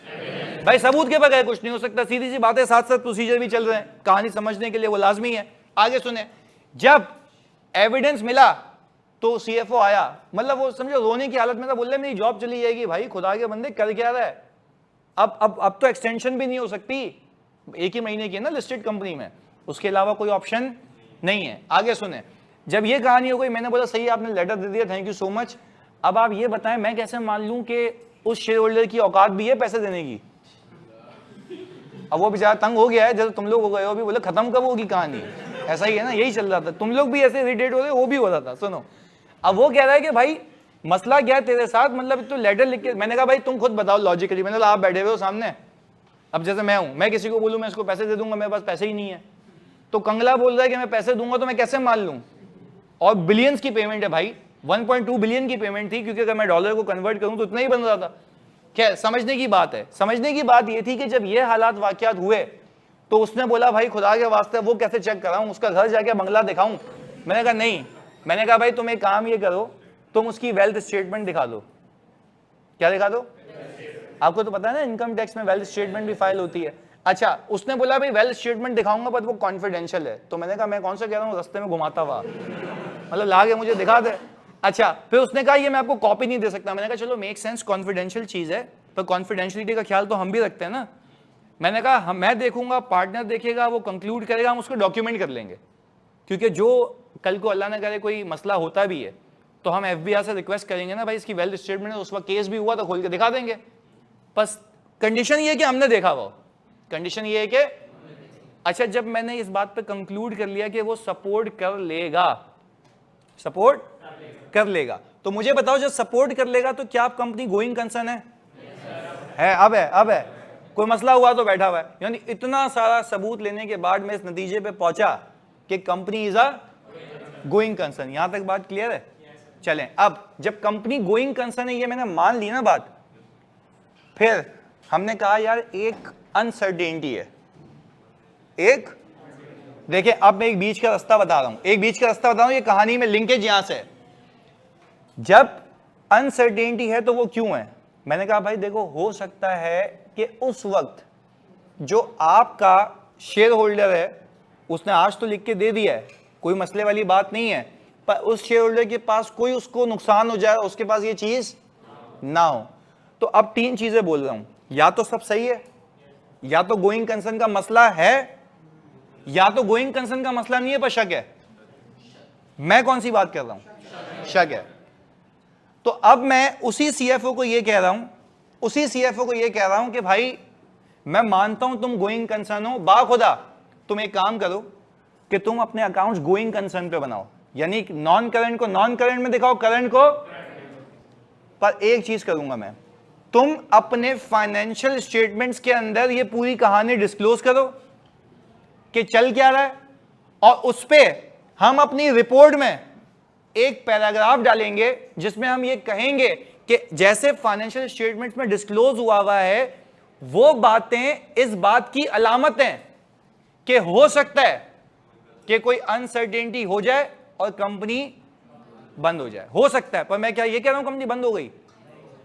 भाई सबूत के बगैर कुछ नहीं हो सकता। सीधी सी बातें, साथ साथ प्रोसीजर भी चल रहे हैं, कहानी समझने के लिए वो लाजमी है। आगे सुने, जब एविडेंस मिला तो सीएफओ आया, मतलब वो समझो रोने की हालत में था, बोल रहे मेरी जॉब चली जाएगी। भाई खुदा के बंदे कर क्या रहा है? अब तो एक्सटेंशन भी नहीं हो सकती, एक ही महीने की है ना लिस्टेड कंपनी में, उसके अलावा कोई ऑप्शन नहीं है। आगे सुने, जब ये कहानी हो गई, मैंने बोला सही आपने लेटर दे दिया, थैंक यू सो मच। अब आप ये बताएं मैं कैसे मान लूं कि उस शेयर होल्डर की औकात भी है पैसे देने की? अब वो बेचारा तंग हो गया है, जब तुम लोग हो गए हो, अभी बोले खत्म कब होगी कहानी, ऐसा ही है ना, यही चल रहा था, तुम लोग भी ऐसे इरिटेट हो रहे, वो भी हो रहा था। सुनो, अब वो कह रहा है कि भाई मसला क्या है तेरे साथ, मतलब तो लेटर लिख के, मैंने कहा भाई तुम खुद बताओ लॉजिकली, मैंने कहा आप बैठे हुए हो सामने, अब जैसे मैं हूं, मैं किसी को बोलूं मैं इसको पैसे दे दूंगा, मेरे पास पैसे ही नहीं है, तो कंगला बोल रहा है कि मैं पैसे दूंगा, तो मैं कैसे मान लूं? और बिलियंस की पेमेंट है भाई, 1.2 बिलियन की पेमेंट थी, क्योंकि अगर मैं डॉलर को कन्वर्ट करूं तो इतना ही बन रहा था। क्या समझने की बात है? समझने की बात ये थी कि जब ये हालात वाकयात हुए तो उसने बोला भाई खुदा के वास्ते वो कैसे चेक कराऊं, उसका घर जाके बंगला दिखाऊं? मैंने कहा नहीं, मैंने कहा भाई तुम एक काम ये करो, तुम उसकी वेल्थ स्टेटमेंट दिखा दो। क्या दिखा दो? आपको तो पता है ना इनकम टैक्स में वेल्थ स्टेटमेंट भी फाइल होती है। अच्छा, उसने बोला भाई वेल्थ स्टेटमेंट दिखाऊंगा पर वो कॉन्फिडेंशियल है। तो मैंने कहा मैं कौन सा कह रहा हूँ, रास्ते में घुमाता हुआ, मतलब ला के मुझे दिखा दे। अच्छा, फिर उसने कहा ये मैं आपको कॉपी नहीं दे सकता। मैंने कहा चलो मेक सेंस, कॉन्फिडेंशियल चीज है, पर कॉन्फिडेंशियलिटी का ख्याल तो हम भी रखते हैं ना। मैंने कहा मैं देखूंगा, पार्टनर देखेगा, वो कंक्लूड करेगा, हम उसको डॉक्यूमेंट कर लेंगे, क्योंकि जो कल को अल्लाह ने करे कोई मसला होता भी है तो हम एफबीआई से रिक्वेस्ट करेंगे ना भाई इसकी वेल्थ स्टेटमेंट, उस वक्त केस भी हुआ तो खोल के दिखा देंगे। बस कंडीशन ये है कि हमने देखा, वो कंडीशन ये है कि अच्छा, जब मैंने इस बात पे कंक्लूड कर लिया कि वो सपोर्ट कर लेगा, सपोर्ट कर लेगा, तो मुझे बताओ जब सपोर्ट कर लेगा तो क्या आप कंपनी गोइंग कंसर्न है? अब है कोई मसला हुआ तो बैठा हुआ है। यानी इतना सारा सबूत लेने के बाद मैं इस नतीजे पे पहुंचा कि company is a going concern. यहां तक बात क्लियर है? चलें, अब जब कंपनी गोइंग कंसर्न है, ये मैंने मान ली ना बात, फिर हमने कहा यार एक अनसर्टेनिटी है, एक, देखिए अब मैं एक बीच का रास्ता बता रहा हूं, ये कहानी में लिंकेज यहां से। जब अनसर्टेनिटी है तो वो क्यों है? मैंने कहा भाई देखो, हो सकता है कि उस वक्त जो आपका शेयर होल्डर है उसने आज तो लिख के दे दिया है, कोई मसले वाली बात नहीं है, पर उस शेयर होल्डर के पास कोई उसको नुकसान हो जाए, उसके पास ये चीज ना हो। तो अब तीन चीजें बोल रहा हूं, या तो सब सही है, या तो गोइंग कंसर्न का मसला है, या तो गोइंग कंसर्न का मसला नहीं है पर शक है। मैं कौन सी बात कर रहा हूं? शक है। तो अब मैं उसी सीएफओ को ये कह रहा हूं कि भाई मैं मानता हूं तुम गोइंग कंसर्न हो, बाखुदा तुम एक काम करो कि तुम अपने अकाउंट्स गोइंग कंसर्न पे बनाओ, यानी नॉन करंट को नॉन करंट में दिखाओ, करंट को। पर एक चीज करूंगा मैं, तुम अपने फाइनेंशियल स्टेटमेंट्स के अंदर ये पूरी कहानी डिस्क्लोज करो कि चल क्या रहा है, और उस पे हम अपनी रिपोर्ट में एक पैराग्राफ डालेंगे जिसमें हम ये कहेंगे कि जैसे फाइनेंशियल स्टेटमेंट्स में डिस्क्लोज हुआ है, वो बातें इस बात की अलामत हैं कि हो सकता है कि कोई अनसर्टेनिटी हो जाए और कंपनी बंद हो जाए। हो सकता है, पर मैं क्या ये कह रहा हूं कंपनी बंद हो गई,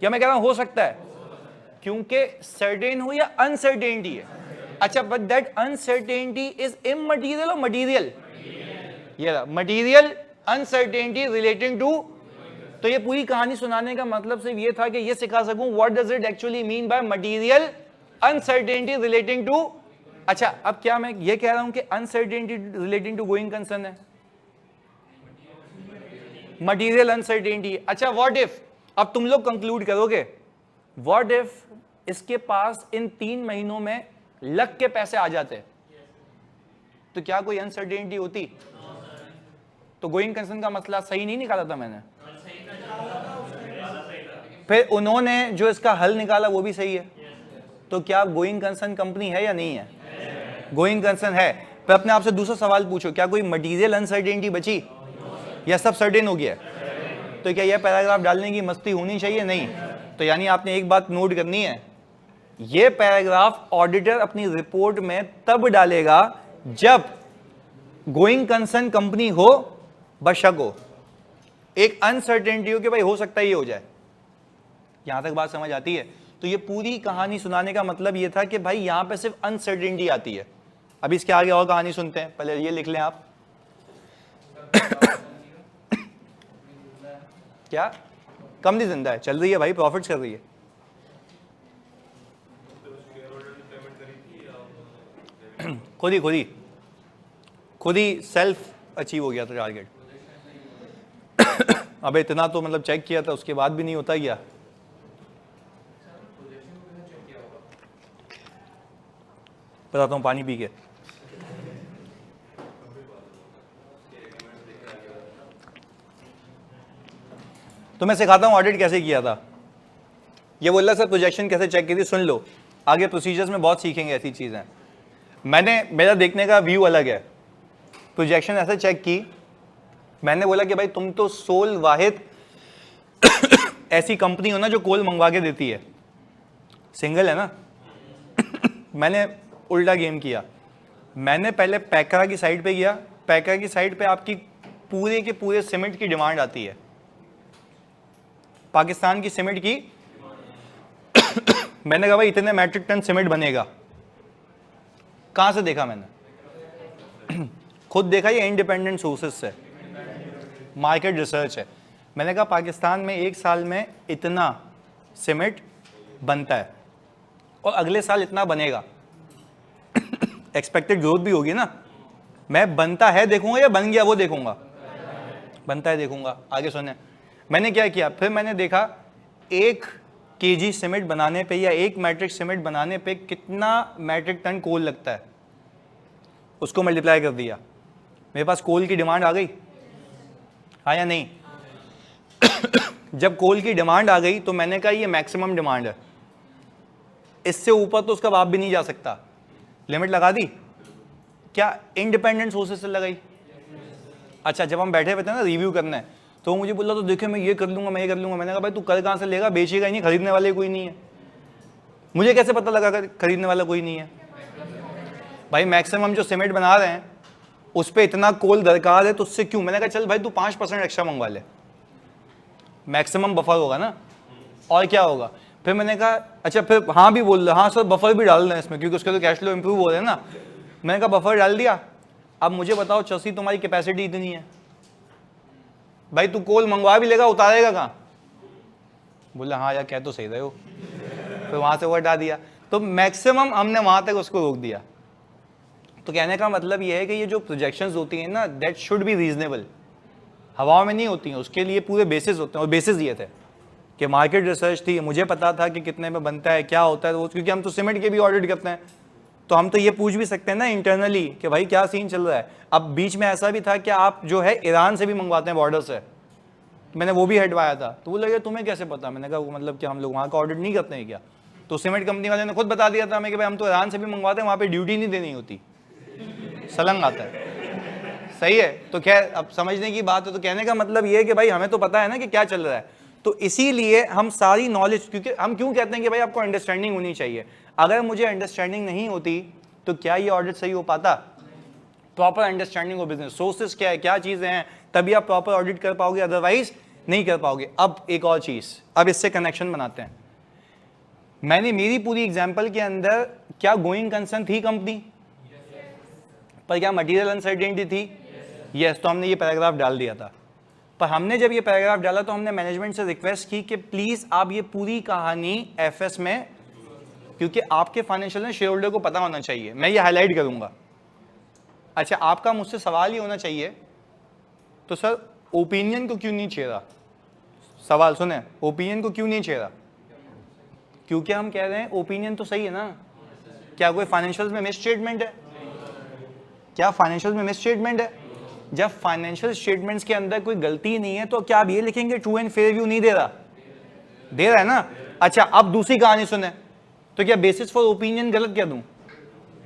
या मैं कह रहा हूं हो सकता है, क्योंकि सर्टेन हो या अनसर्टेनिटी है। अच्छा, but that uncertainty is immaterial और मटेरियल? ये मटेरियल अनसर्टेनिटी रिलेटिंग टू, तो ये पूरी कहानी सुनाने का मतलब सिर्फ ये था कि ये सिखा सकूं what does it actually mean by material uncertainty relating to. अच्छा, अब क्या मैं ये कह रहा हूं कि uncertainty relating to going concern है, मटेरियल अनसर्टेनिटी। अच्छा, व्हाट इफ, अब तुम लोग कंक्लूड करोगे, व्हाट इफ इसके पास इन 3 महीनों में लग के पैसे आ जाते, तो क्या कोई अनसर्टेनिटी होती? तो गोइंग कंसर्न का मसला सही नहीं निकाला था मैंने? फिर उन्होंने जो इसका हल निकाला वो भी सही है। तो क्या गोइंग कंसर्न कंपनी है या नहीं है? गोइंग कंसर्न है। फिर अपने आप से दूसरा सवाल पूछो, क्या कोई मटीरियल अनसर्टेनिटी बची या सब सर्टेन हो गया? तो क्या यह पैराग्राफ डालने की मस्ती होनी चाहिए? नहीं। तो यानी आपने एक बात नोट करनी है, यह पैराग्राफ ऑडिटर अपनी रिपोर्ट में तब डालेगा जब गोइंग कंसर्न कंपनी हो, बशक हो, एक अनसर्टेनिटी हो कि भाई हो सकता है ये हो जाए। यहां तक बात समझ आती है? तो ये पूरी कहानी सुनाने का मतलब ये था कि भाई यहां पे सिर्फ अनसर्टेनिटी आती है। अभी इसके आगे और कहानी सुनते हैं, पहले ये लिख लें आप। क्या कंपनी जिंदा है, चल रही है भाई, प्रॉफिट्स कर रही है। खुद ही सेल्फ अचीव हो गया था टारगेट। अब इतना तो मतलब चेक किया था, उसके बाद भी नहीं होता क्या? बताता हूं पानी पी के। तो मैं सिखाता हूं ऑडिट कैसे किया था। ये बोल रहा सर प्रोजेक्शन कैसे चेक की थी, सुन लो, आगे प्रोसीजर्स में बहुत सीखेंगे ऐसी चीजें। मेरा देखने का व्यू अलग है। प्रोजेक्शन ऐसे चेक की, मैंने बोला कि भाई तुम तो सोल वाहिद ऐसी कंपनी हो ना जो कोल मंगवा के देती है, सिंगल है ना। मैंने उल्टा गेम किया। मैंने पहले पैकरा की साइड पे गया। पैकरा की साइड पे आपकी पूरे के पूरे सीमेंट की डिमांड आती है, पाकिस्तान की सीमेंट की। मैंने कहा भाई इतने मैट्रिक टन सीमेंट बनेगा। कहां से देखा मैंने? खुद देखा, ये इंडिपेंडेंट सोर्सेस से, मार्केट रिसर्च है। मैंने कहा पाकिस्तान में एक साल में इतना सीमेंट बनता है और अगले साल इतना बनेगा। एक्सपेक्टेड ग्रोथ भी होगी ना। मैं बनता है देखूंगा या बन गया वो देखूंगा? बनता है देखूंगा। आगे सुने, मैंने क्या किया, फिर मैंने देखा 1 kg सीमेंट बनाने पे या 1 मैट्रिक सीमेंट बनाने पे कितना मैट्रिक टन कोल लगता है, उसको मल्टीप्लाई कर दिया। मेरे पास कोल की डिमांड आ गई, हाँ या नहीं? जब कोल की डिमांड आ गई तो मैंने कहा ये मैक्सिमम डिमांड है, इससे ऊपर तो उसका बाप भी नहीं जा सकता। लिमिट लगा दी। क्या इंडिपेंडेंट सोर्सेस से लगाई? अच्छा, जब हम बैठे हुए थे ना रिव्यू करने, तो मुझे बोला तो देखिए मैं ये कर लूंगा, मैं ये कर लूंगा। मैंने कहा भाई तू कर कहां से लेगा, बेचेगा ही नहीं, खरीदने वाले कोई नहीं है। मुझे कैसे पता लगा खरीदने वाला कोई नहीं है? भाई मैक्सिमम जो सीमेंट बना रहे हैं उस पर इतना कोल दरकार है, तो उससे क्यों? मैंने कहा चल भाई तू 5% एक्स्ट्रा मंगवा ले, मैक्सिमम बफर होगा ना, और क्या होगा। फिर मैंने कहा अच्छा, फिर हाँ भी बोल रहा, हाँ सर बफर भी डाल रहे हैं इसमें क्योंकि उसके तो कैश फ्लो इंप्रूव हो रहे हैं ना। मैंने कहा बफर डाल दिया। अब मुझे बताओ चौसी तुम्हारी कैपेसिटी इतनी है, भाई तू कोल मंगवा भी लेगा, उतारेगा कहाँ? बोला हाँ यार कह तो सही रहे हो। फिर वहां से वो हटा दिया, तो मैक्सिमम हमने वहां तक उसको रोक दिया। तो कहने का मतलब ये है कि ये जो प्रोजेक्शंस होती हैं ना, दैट शुड बी रीजनेबल, हवा में नहीं होती हैं, उसके लिए पूरे बेसिस होते हैं। और बेसिस ये थे कि मार्केट रिसर्च थी, मुझे पता था कि कितने में बनता है, क्या होता है वो, क्योंकि हम तो सीमेंट के भी ऑडिट करते हैं, तो हम तो ये पूछ भी सकते हैं ना इंटरनली कि भाई क्या सीन चल रहा है। अब बीच में ऐसा भी था कि आप जो है ईरान से भी मंगवाते हैं बॉर्डर से, मैंने वो भी हटवाया था। तो वो लगे तुम्हें कैसे पता? मैंने कहा मतलब कि हम लोग वहाँ का ऑडिट नहीं करते हैं क्या? तो सीमेंट कंपनी वाले ने खुद बता दिया था हमें कि भाई हम तो ईरान से भी मंगवाते हैं, वहाँ पे ड्यूटी नहीं देनी होती, सलंग आता है। सही है। तो खैर अब समझने की बात है। तो कहने का मतलब ये है कि भाई हमें तो पता है ना कि क्या चल रहा है, तो इसीलिए हम सारी नॉलेज, क्योंकि हम क्यों कहते हैं कि भाई आपको अंडरस्टैंडिंग होनी चाहिए। अगर मुझे अंडरस्टैंडिंग नहीं होती तो क्या ये ऑडिट सही हो पाता? प्रॉपर अंडरस्टैंडिंग हो बिजनेस, सोर्सेस क्या है, क्या चीजें हैं, तभी आप प्रॉपर ऑडिट कर पाओगे, अदरवाइज नहीं कर पाओगे। अब एक और चीज, अब इससे कनेक्शन बनाते हैं। मैंने मेरी पूरी एग्जांपल के अंदर क्या गोइंग कंसर्न थी कंपनी, पर क्या मटेरियल अनसर्टेनिटी थी? यस। तो हमने ये पैराग्राफ डाल दिया था। पर हमने जब ये पैराग्राफ डाला तो हमने मैनेजमेंट से रिक्वेस्ट की कि प्लीज आप ये पूरी कहानी एफएस में, क्योंकि आपके फाइनेंशियल में शेयर होल्डर को पता होना चाहिए, मैं ये हाईलाइट करूंगा। अच्छा, आपका मुझसे सवाल ये होना चाहिए तो सर ओपिनियन को क्यों नहीं छेड़ा? सवाल सुने, ओपिनियन को क्यों नहीं छेड़ा? क्योंकि हम कह रहे हैं ओपिनियन तो सही है ना। क्या कोई फाइनेंशियल में मिस स्टेटमेंट है? क्या फाइनेंशियल में मिस स्टेटमेंट है? जब फाइनेंशियल स्टेटमेंट्स के अंदर कोई गलती नहीं है तो क्या आप ये लिखेंगे ट्रू एंड फेयर व्यू नहीं दे रहा? दे रहा है ना। अच्छा अब दूसरी कहानी सुने, तो क्या बेसिस फॉर ओपिनियन गलत कह दूं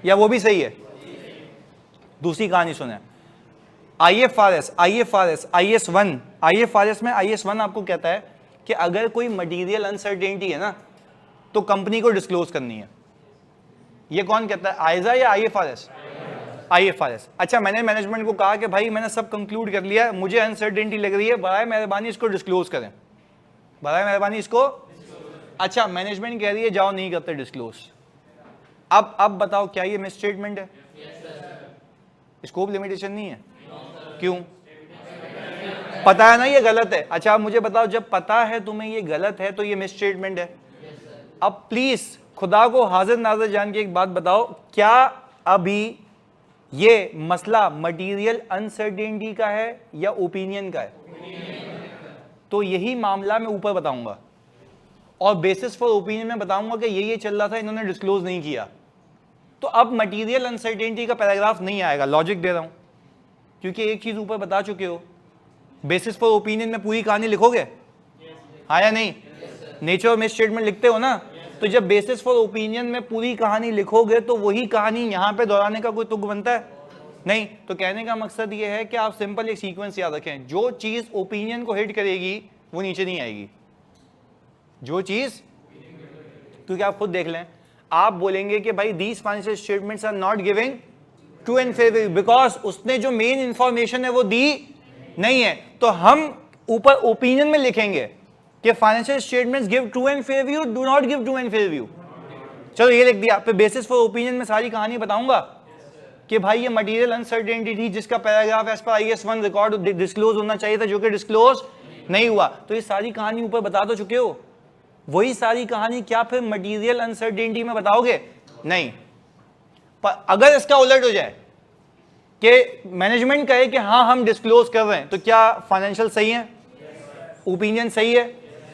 या वो भी सही है? दूसरी कहानी सुने, IFRS में IS1 आपको कहता है कि अगर कोई मटेरियल अनसर्टेनिटी है ना तो कंपनी को डिस्क्लोज करनी है। ये कौन कहता है, आइजा या IFRS? अच्छा मैंने मैनेजमेंट को कहा कि भाई मैंने सब कंक्लूड कर लिया, मुझे अनसर्टेनिटी लग रही है, बराए मेहरबानी इसको डिस्क्लोज करें, बराए मेहरबानी इसको। अच्छा मैनेजमेंट कह रही है जाओ नहीं करते डिस्क्लोज। अब बताओ क्या ये मिसस्टेटमेंट है? स्कोप लिमिटेशन नहीं है। क्यों? पता है ना ये गलत है। अच्छा मुझे बताओ जब पता है तुम्हें ये गलत है तो ये मिसस्टेटमेंट है। अब प्लीज खुदा को हाजिर नाजिर जान के एक बात बताओ, क्या अभी ये मसला मटेरियल अनसर्टेनिटी का है या ओपिनियन का है? तो यही मामला मैं ऊपर बताऊंगा और बेसिस फॉर ओपिनियन में बताऊंगा कि ये चल रहा था, इन्होंने डिस्क्लोज नहीं किया। तो अब मटेरियल अनसर्टेनिटी का पैराग्राफ नहीं आएगा, लॉजिक दे रहा हूं, क्योंकि एक चीज ऊपर बता चुके हो। बेसिस फॉर ओपिनियन में पूरी कहानी लिखोगे हाँ या नहीं? नेचर ऑफ मिसस्टेटमेंट लिखते हो ना, तो जब बेसिस फॉर ओपिनियन में पूरी कहानी लिखोगे तो वही कहानी यहां पे दोहराने का कोई तुक बनता है नहीं। तो कहने का मकसद ये है कि आप सिंपल एक सीक्वेंस याद रखें, जो चीज ओपिनियन को हिट करेगी वो नीचे नहीं आएगी। जो चीज, क्योंकि आप खुद देख लें, आप बोलेंगे कि भाई these financial statements are not giving true and fair value because उसने जो मेन इंफॉर्मेशन है वो दी नहीं है। तो हम ऊपर ओपिनियन में लिखेंगे कि financial statements give true and fair view, do not give true and fair view. चलो ये लिख दिया। फिर बेसिस फॉर ओपिनियन में सारी कहानी बताऊंगा कि भाई ये मटेरियल अनसर्टेनिटी थी जिसका paragraph as per IS1 record disclose होना चाहिए था, जो कि डिस्क्लोज नहीं हुआ। तो ये सारी कहानी ऊपर बता तो चुके हो। वही सारी कहानी क्या फिर मटेरियल अनसर्टेनिटी में बताओगे? नहीं। पर अगर इसका उलट हो जाए कि मैनेजमेंट कहे कि हाँ हम डिस्क्लोज कर रहे हैं, तो क्या फाइनेंशियल सही है, ओपिनियन सही है,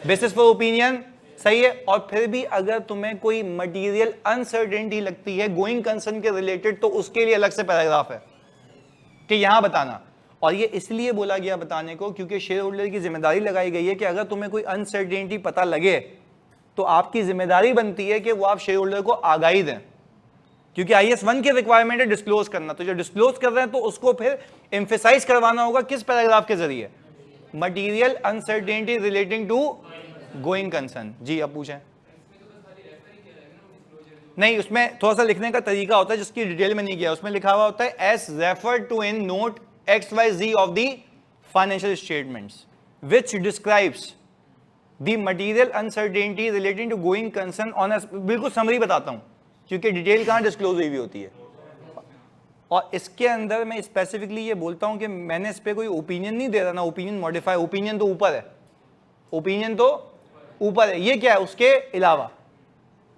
बेसिस फॉर ओपिनियन सही है? और फिर भी अगर तुम्हें कोई मटेरियल अनसर्टेनिटी लगती है गोइंग कंसर्न के रिलेटेड, तो उसके लिए अलग से पैराग्राफ है कि यहां बताना। और ये इसलिए बोला गया बताने को क्योंकि शेयर होल्डर की जिम्मेदारी लगाई गई है कि अगर तुम्हें कोई अनसर्टेनिटी पता लगे तो आपकी जिम्मेदारी बनती है कि वो आप शेयर होल्डर को आगाही दें, क्योंकि IS1 की रिक्वायरमेंट है डिस्क्लोज करना। तो जो डिस्क्लोज कर रहे हैं तो उसको फिर एम्फेसाइज करवाना होगा किस पैराग्राफ के जरिए? Material uncertainty relating to going concern. जी अब पूछें। नहीं, उसमें थोड़ा सा लिखने का तरीका होता है जिसकी डिटेल में नहीं किया। उसमें लिखा हुआ होता है as referred to in note XYZ of the financial statements which describes the material uncertainty relating to going concern on. बिल्कुल समरी बताता हूं क्योंकि डिटेल कहां डिस्क्लोज हुई होती है। और इसके अंदर मैं स्पेसिफिकली ये बोलता हूं कि मैंने इस पे कोई ओपिनियन नहीं दे रहा ना, ओपिनियन मॉडिफाई, ओपिनियन तो ऊपर है, ओपिनियन तो ऊपर है। ये क्या है उसके अलावा?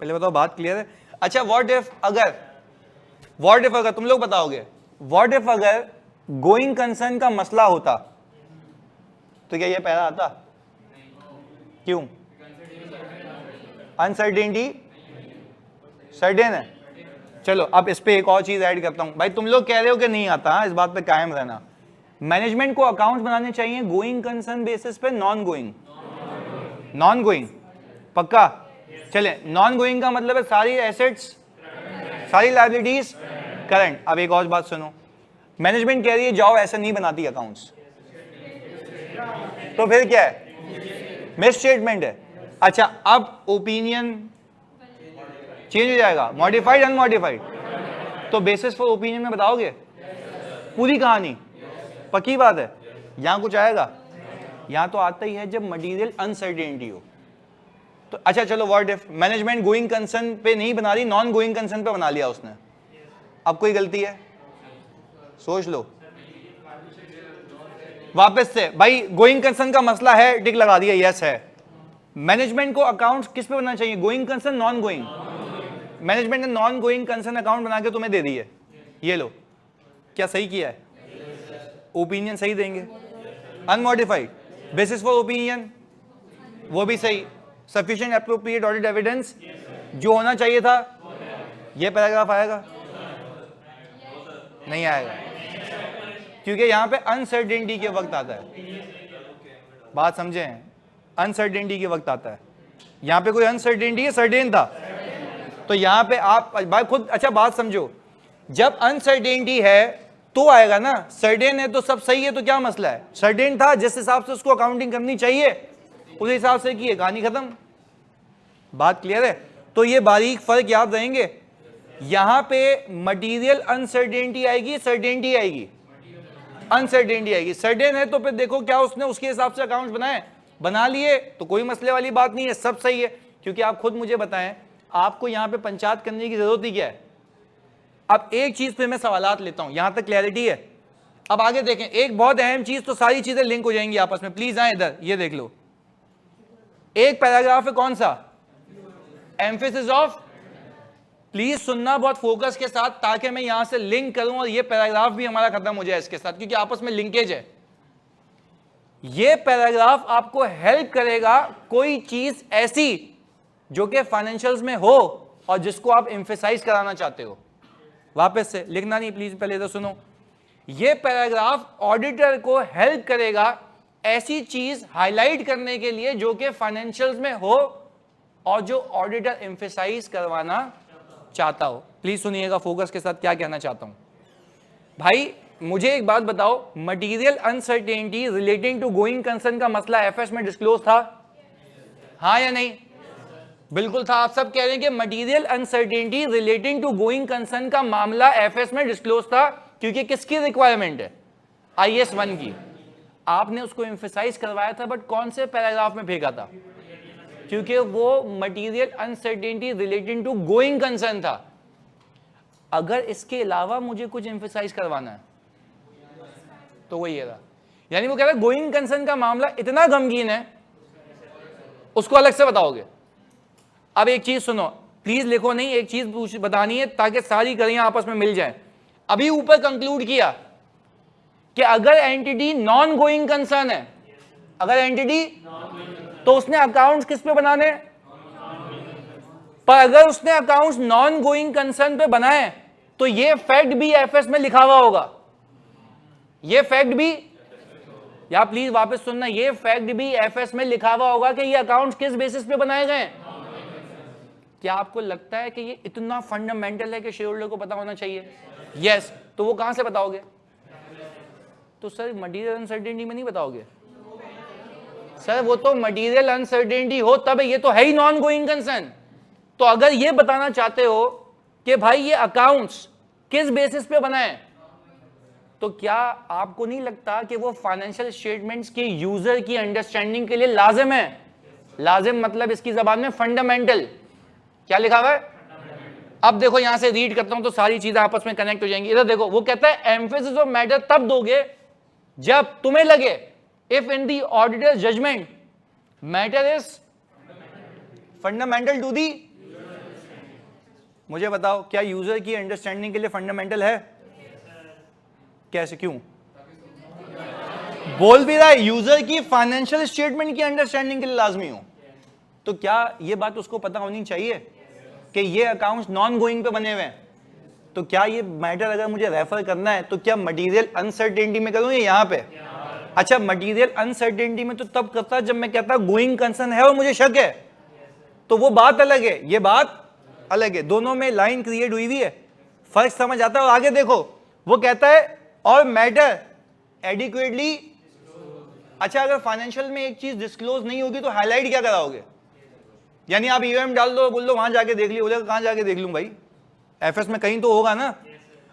पहले बताओ बात क्लियर है? अच्छा व्हाट इफ अगर तुम लोग बताओगे व्हाट इफ अगर गोइंग कंसर्न का मसला होता तो क्या ये पैरा आता? क्यों? अनसर्टेनिटी सर्टेन है। चलो अब इस पे एक और चीज ऐड करता हूं। भाई तुम लोग कह रहे हो कि नहीं आता, इस बात पे कायम रहना। मैनेजमेंट को अकाउंट बनाने चाहिए गोइंग कंसर्न बेसिस पे नॉन गोइंग? नॉन गोइंग पक्का? चले, नॉन गोइंग का मतलब है सारी एसेट्स, सारी लायबिलिटीज करंट। अब एक और बात सुनो, मैनेजमेंट कह रही है जाओ ऐसा नहीं बनाती अकाउंट्स, तो फिर क्या है? मिस स्टेटमेंट है। अच्छा अब ओपिनियन चेंज हो जाएगा, मॉडिफाइड अनमॉडिफाइड। तो बेसिस फॉर ओपिनियन में बताओगे पूरी कहानी? पक्की बात है? यहां कुछ आएगा? यहां तो आता ही है जब मटेरियल अनसर्टेनिटी हो। तो अच्छा चलो what if management going concern पे नहीं बना रही, नॉन गोइंग कंसर्न पे बना लिया उसने, अब कोई गलती है? सोच लो वापस से। भाई गोइंग कंसर्न का मसला है, टिक लगा दिया, यस है। मैनेजमेंट को अकाउंट किस पे बनना चाहिए, going concern non going? Management ने नॉन गोइंग कंसर्न अकाउंट बना के तुम्हें दे दी है, ये लो, क्या सही किया है? ओपिनियन सही देंगे, अनमॉडिफाइड बेसिस फॉर ओपिनियन वो भी सही, सफिशिएंट एप्रोप्रिएट ऑडिट एविडेंस जो होना चाहिए था, ये पैराग्राफ आएगा? नहीं आएगा, क्योंकि यहां पे अनसर्टेनिटी के वक्त आता है। बात समझे? अनसर्टेनिटी के वक्त आता है। यहां पे कोई अनसर्टेनिटी है, सर्टेन था। तो यहां पे आप भाई खुद अच्छा बात समझो, जब अनसर्टेनिटी है तो आएगा ना, सर्टेन है तो सब सही है, तो क्या मसला है? सर्टेन था, जिस हिसाब से उसको अकाउंटिंग करनी चाहिए उस हिसाब से की है, कहानी खत्म। बात क्लियर है? तो ये बारीक फर्क याद रहेंगे। यहां पे मटेरियल अनसर्टेनिटी आएगी, सर्टेनिटी आएगी, अनसर्टेनिटी आएगी। सर्टेन है तो फिर देखो क्या उसने उसके हिसाब से अकाउंट्स बनाए, बना लिए तो कोई मसले वाली बात नहीं है, सब सही है। क्योंकि आप खुद मुझे बताएं, आपको यहां पे पंचायत करने की जरूरत ही क्या है? अब एक चीज पे मैं सवालात लेता हूं, यहां तक क्लैरिटी है? अब आगे देखें, एक बहुत अहम चीज, तो सारी चीजें लिंक हो जाएंगी आपस में। प्लीज आए इधर, ये देख लो, एक पैराग्राफ है, कौन सा? Emphasis of. प्लीज सुनना बहुत फोकस के साथ, ताकि मैं यहां से लिंक करूं और ये पैराग्राफ भी हमारा खत्म हो जाए इसके साथ, क्योंकि आपस में लिंकेज है। ये पैराग्राफ आपको हेल्प करेगा कोई चीज ऐसी जो कि फाइनेंशियल्स में हो और जिसको आप एम्फेसाइज कराना चाहते हो। वापस से लिखना नहीं प्लीज, पहले तो सुनो। ये पैराग्राफ ऑडिटर को हेल्प करेगा ऐसी चीज हाईलाइट करने के लिए जो कि फाइनेंशियल्स में हो और जो ऑडिटर एम्फेसाइज करवाना चाहता हो। प्लीज सुनिएगा फोकस के साथ क्या कहना चाहता हूं। भाई मुझे एक बात बताओ, material uncertainty relating to going concern का मसला एफएस में डिस्क्लोज था, हाँ या नहीं? बिल्कुल था। आप सब कह रहे हैं कि material uncertainty relating to going concern का मामला एफएस में डिस्क्लोज था, क्योंकि किसकी रिक्वायरमेंट है? आईएस 1 की। आपने उसको एम्फेसाइज करवाया था, बट कौन से पैराग्राफ में फेंका था? क्योंकि वो material uncertainty relating to going concern था। अगर इसके अलावा मुझे कुछ एम्फेसाइज करवाना है तो वो ये रहा। यानी वो कह रहा है गोइंग कंसर्न का मामला इतना गमगीन है, उसको अलग से बताओगे। अब एक चीज सुनो, प्लीज लिखो नहीं, एक चीज बतानी है ताकि सारी कड़ियां आपस में मिल जाएं। अभी ऊपर कंक्लूड किया कि अगर एंटिटी नॉन गोइंग कंसर्न है, अगर एंटिटी, तो उसने अकाउंट्स किस पे बनाने? पर अगर उसने अकाउंट्स नॉन गोइंग कंसर्न पे बनाए तो ये फैक्ट भी एफएस में लिखा हुआ होगा। ये फैक्ट भी, या प्लीज वापस सुनना, ये फैक्ट भी एफएस में लिखा हुआ होगा कि ये अकाउंट्स किस बेसिस पे बनाए गए। क्या आपको लगता है कि ये इतना फंडामेंटल है कि शेयर होल्डर को पता होना चाहिए? यस। तो वो कहां से बताओगे? तो सर मटेरियल अनसर्टेनिटी में नहीं बताओगे सर, वो तो मटेरियल अनसर्टेनिटी हो तब, ये तो है ही नॉन गोइंग कंसर्न। तो अगर ये बताना चाहते हो कि भाई ये अकाउंट्स किस बेसिस पे बनाए, तो क्या आपको नहीं लगता कि वो फाइनेंशियल स्टेटमेंट्स की यूजर की अंडरस्टैंडिंग के लिए लाजिम है? लाजिम मतलब इसकी जबान में फंडामेंटल। क्या लिखा हुआ है? अब देखो यहां से रीड करता हूं तो सारी चीजें आपस में कनेक्ट हो जाएंगी। इधर देखो, वो कहता है एम्फेसिस ऑफ मैटर तब दोगे जब तुम्हें लगे if in the auditor's judgment matter is fundamental to the, मुझे बताओ क्या यूजर की अंडरस्टैंडिंग के लिए फंडामेंटल है? कैसे, क्यों? बोल भी रहा है यूजर की फाइनेंशियल स्टेटमेंट की अंडरस्टैंडिंग के लिए लाजमी हो। तो क्या ये बात उसको पता होनी चाहिए कि ये अकाउंट्स नॉन गोइंग पे बने हुए हैं? तो क्या ये मैटर अगर मुझे रेफर करना है तो क्या मटेरियल अनसर्टेनिटी में करूं या यहां पे? अच्छा, मटेरियल अनसर्टेनिटी में तो तब करता जब मैं कहता गोइंग कंसर्न है और मुझे शक है, तो वो बात अलग है, ये बात अलग है। दोनों में लाइन क्रिएट हुई हुई है, फर्क समझ आता है। और आगे देखो, वो कहता है और मैटर एडिक्वेटली। अच्छा, अगर फाइनेंशियल में एक चीज डिस्क्लोज नहीं होगी तो हाईलाइट क्या कराओगे? यानी आप ईओएम डाल दो, बोल दो वहां जाके देख लियो। बोलेगा कहां जाके देख लूं भाई, एफएस में कहीं तो होगा ना।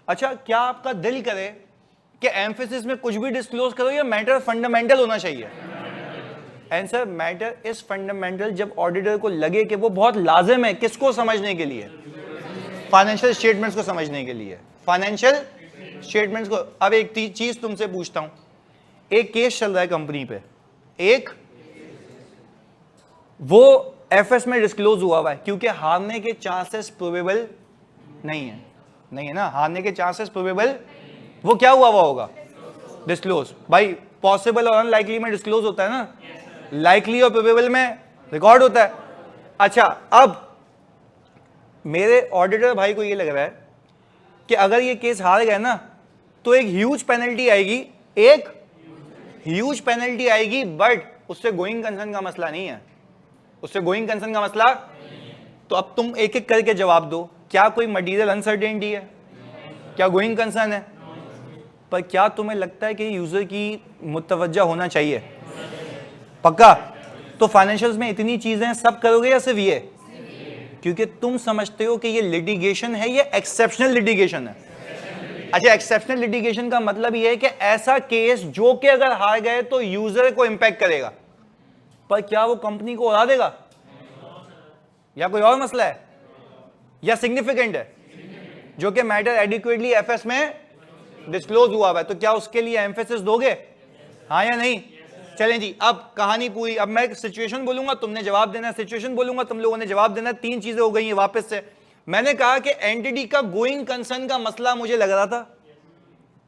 अच्छा, क्या आपका दिल करे कि एम्फेसिस में कुछ भी डिस्क्लोज करो या मैटर फंडामेंटल होना चाहिए? आंसर, मैटर इज फंडामेंटल जब ऑडिटर को लगे कि वो बहुत लाजिम है। किसको समझने के लिए? फाइनेंशियल स्टेटमेंट्स को समझने के लिए, फाइनेंशियल स्टेटमेंट्स को। अब एक चीज तुमसे पूछता हूं, एक केस चल रहा है कंपनी पे, एक वो एफएस में डिस्क्लोज हुआ हुआ है क्योंकि हारने के चांसेस प्रोबेबल नहीं है, नहीं है ना, हारने के चांसेस प्रोबेबल। वो क्या हुआ होगा? डिस्क्लोज। भाई पॉसिबल और अनलाइकली में डिस्क्लोज होता है ना, लाइकली और प्रोबेबल में रिकॉर्ड होता है। अच्छा, अब मेरे ऑडिटर भाई को ये लग रहा है कि अगर ये केस हार गए ना तो एक ह्यूज पेनल्टी आएगी, एक ह्यूज पेनल्टी आएगी, बट उससे गोइंग कंसर्न का मसला नहीं है। उससे गोइंग कंसर्न का मसला। तो अब तुम एक एक करके जवाब दो, क्या कोई मटीरियल अनसर्टेनिटी है, क्या गोइंग कंसर्न है, पर क्या तुम्हें लगता है कि यूजर की मुतवज्जा होना चाहिए? पक्का? तो फाइनेंशियल्स में इतनी चीजें सब करोगे या सिर्फ ये? क्योंकि तुम समझते हो कि ये लिटिगेशन है, ये एक्सेप्शनल लिटिगेशन है। अच्छा, एक्सेप्शनल लिटिगेशन का मतलब ये है कि ऐसा केस जो कि अगर हार गए तो यूजर को इंपैक्ट करेगा, पर क्या वो कंपनी को उड़ा देगा, या कोई और मसला है, या सिग्निफिकेंट है जो कि मैटर एडिक्वेटली एफएस में डिस्क्लोज हुआ है, तो क्या उसके लिए एम्फेसिस दोगे, हाँ या नहीं? चलें जी, अब कहानी पूरी। अब मैं सिचुएशन बोलूंगा, तुमने जवाब देना, सिचुएशन बोलूंगा, तुम लोगों ने जवाब देना। 3 चीजें हो गई हैं वापस से। मैंने कहा कि एंटिटी का गोइंग कंसर्न का मसला मुझे लग रहा था,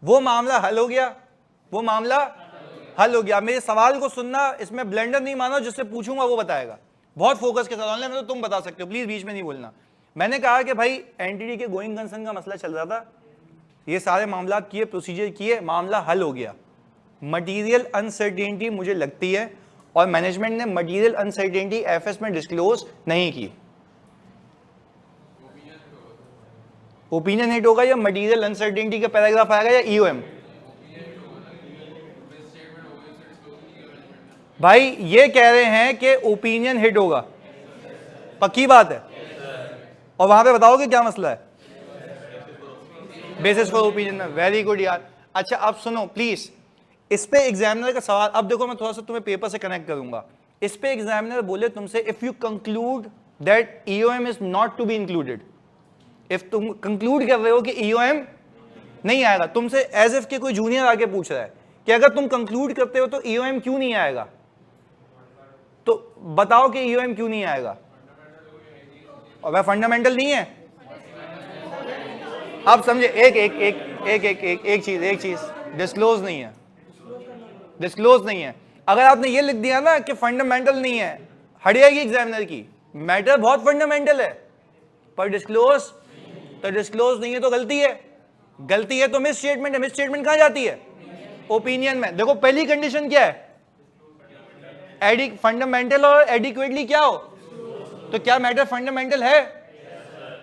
वो मामला हल हो गया, वो मामला हल हो गया। मेरे सवाल को सुनना, इसमें ब्लेंडर नहीं मानो, जिससे पूछूंगा वो बताएगा। बहुत फोकस के साथ, ऑनलाइन में तो तुम बता सकते हो, प्लीज बीच में नहीं बोलना। मैंने कहा कि भाई एंटिटी के गोइंग कंसर्न का मसला चल रहा था, ये सारे मामला किए, प्रोसीजर किए, मामला हल हो गया। मटीरियल अनसर्टेनिटी मुझे लगती है, और मैनेजमेंट ने मटीरियल अनसर्टेनिटी एफएस में डिस्क्लोज नहीं की। ओपिनियन हिट होगा या मटीरियल अनसर्टेनिटी का पैराग्राफ आएगा या ईओएम? भाई ये कह रहे हैं कि ओपिनियन हिट होगा, पक्की बात है, और वहां पे बताओगे क्या मसला है बेसिस फॉर ओपिनियन में। वेरी गुड यार। अच्छा अब सुनो प्लीज, इस पे एग्जामिनर का सवाल, अब देखो मैं थोड़ा सा तुम्हें पेपर से कनेक्ट करूंगा। इस पे एग्जामिनर बोले तुमसे, if you conclude that EOM is not to be included, if तुम कंक्लूड कर रहे हो कि ईओएम नहीं आएगा, तुमसे एज इफ के कोई जूनियर आके पूछ रहा है कि अगर तुम कंक्लूड करते हो तो ईओएम क्यों नहीं आएगा, तो बताओ कि ईओएम क्यों नहीं आएगा। और वह फंडामेंटल नहीं है। आप समझे, एक एक एक एक एक एक एक चीज डिस्क्लोज नहीं है, डिस्क्लोज नहीं है। अगर आपने ये लिख दिया ना कि फंडामेंटल नहीं है, हट जाएगी एग्जामिनर की। मैटर बहुत फंडामेंटल है पर डिस्क्लोज, तो डिस्क्लोज नहीं है तो गलती है, गलती है तो मिस स्टेटमेंट है। मिस स्टेटमेंट कहां जाती है? ओपिनियन में। देखो पहली कंडीशन क्या है, फंडामेंटल और एडिक्वेटली क्या हो, तो क्या मैटर फंडामेंटल है?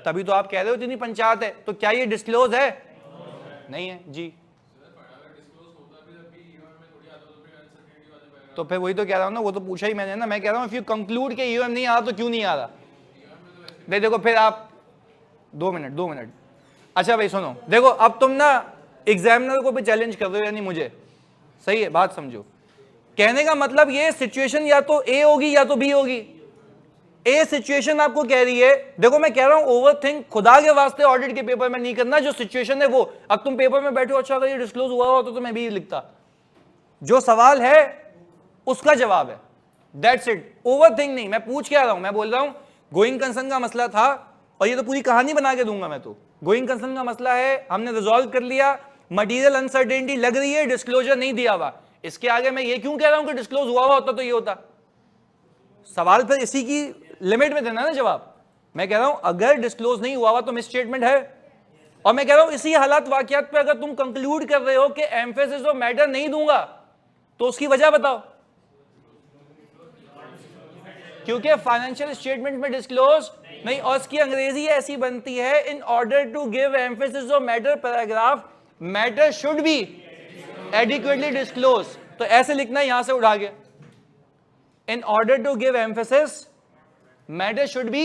तभी तो आप कह रहे हो इतनी पंचायत है। तो क्या ये डिस्क्लोज है? नहीं है जी। तो फिर वही तो कह रहा हूं ना, वो तो पूछा ही मैंने ना। मैं कह रहा हूं इफ यू कंक्लूड के ईओएम नहीं आ रहा तो क्यों नहीं आ रहा। देखो फिर आप 2 मिनट। अच्छा भाई सुनो, देखो अब तुम ना एग्जामिनर को भी चैलेंज कर रहे हो, यानी मुझे, सही है बात समझो। कहने का मतलब ये सिचुएशन या तो ए होगी या तो बी होगी। ए सिचुएशन आपको कह रही है, देखो मैं कह रहा हूं ओवरथिंक खुदा के वास्ते ऑडिट के पेपर में नहीं करना, जो सिचुएशन है वो। अब तुम पेपर में बैठो, अच्छा अगर ये डिस्क्लोज हुआ हो तो मैं भी लिखता, जो सवाल है उसका जवाब है, दैट्स इट। ओवरथिंक नहीं। मैं पूछ क्या रहा हूं, मैं बोल रहा हूं गोइंग कंसर्न का मसला था, और ये तो पूरी कहानी बना के दूंगा मैं। तो गोइंग कंसर्न का मसला है, हमने रिजॉल्व कर लिया, मटीरियल अनसर्टेनिटी लग रही है, डिस्क्लोजर नहीं दिया हुआ। इसके आगे मैं ये क्यों कह रहा हूं कि डिस्क्लोज हुआ होता तो ये होता। सवाल पर इसी की लिमिट में देना ना जवाब। मैं कह रहा हूं अगर डिस्क्लोज नहीं हुआ तो मिस स्टेटमेंट है, और मैं कह रहा हूं इसी हालात वाकयात पे अगर तुम कंक्लूड कर रहे हो कि एम्फेसिस और मैटर नहीं दूंगा तो उसकी वजह बताओ। क्योंकि फाइनेंशियल स्टेटमेंट में डिस्क्लोज नहीं, और इसकी अंग्रेजी ऐसी बनती है, in order to give emphasis और matter paragraph, matter should be adequately disclose. तो ऐसे लिखना है यहां से उठा के, in order to give emphasis matter should be,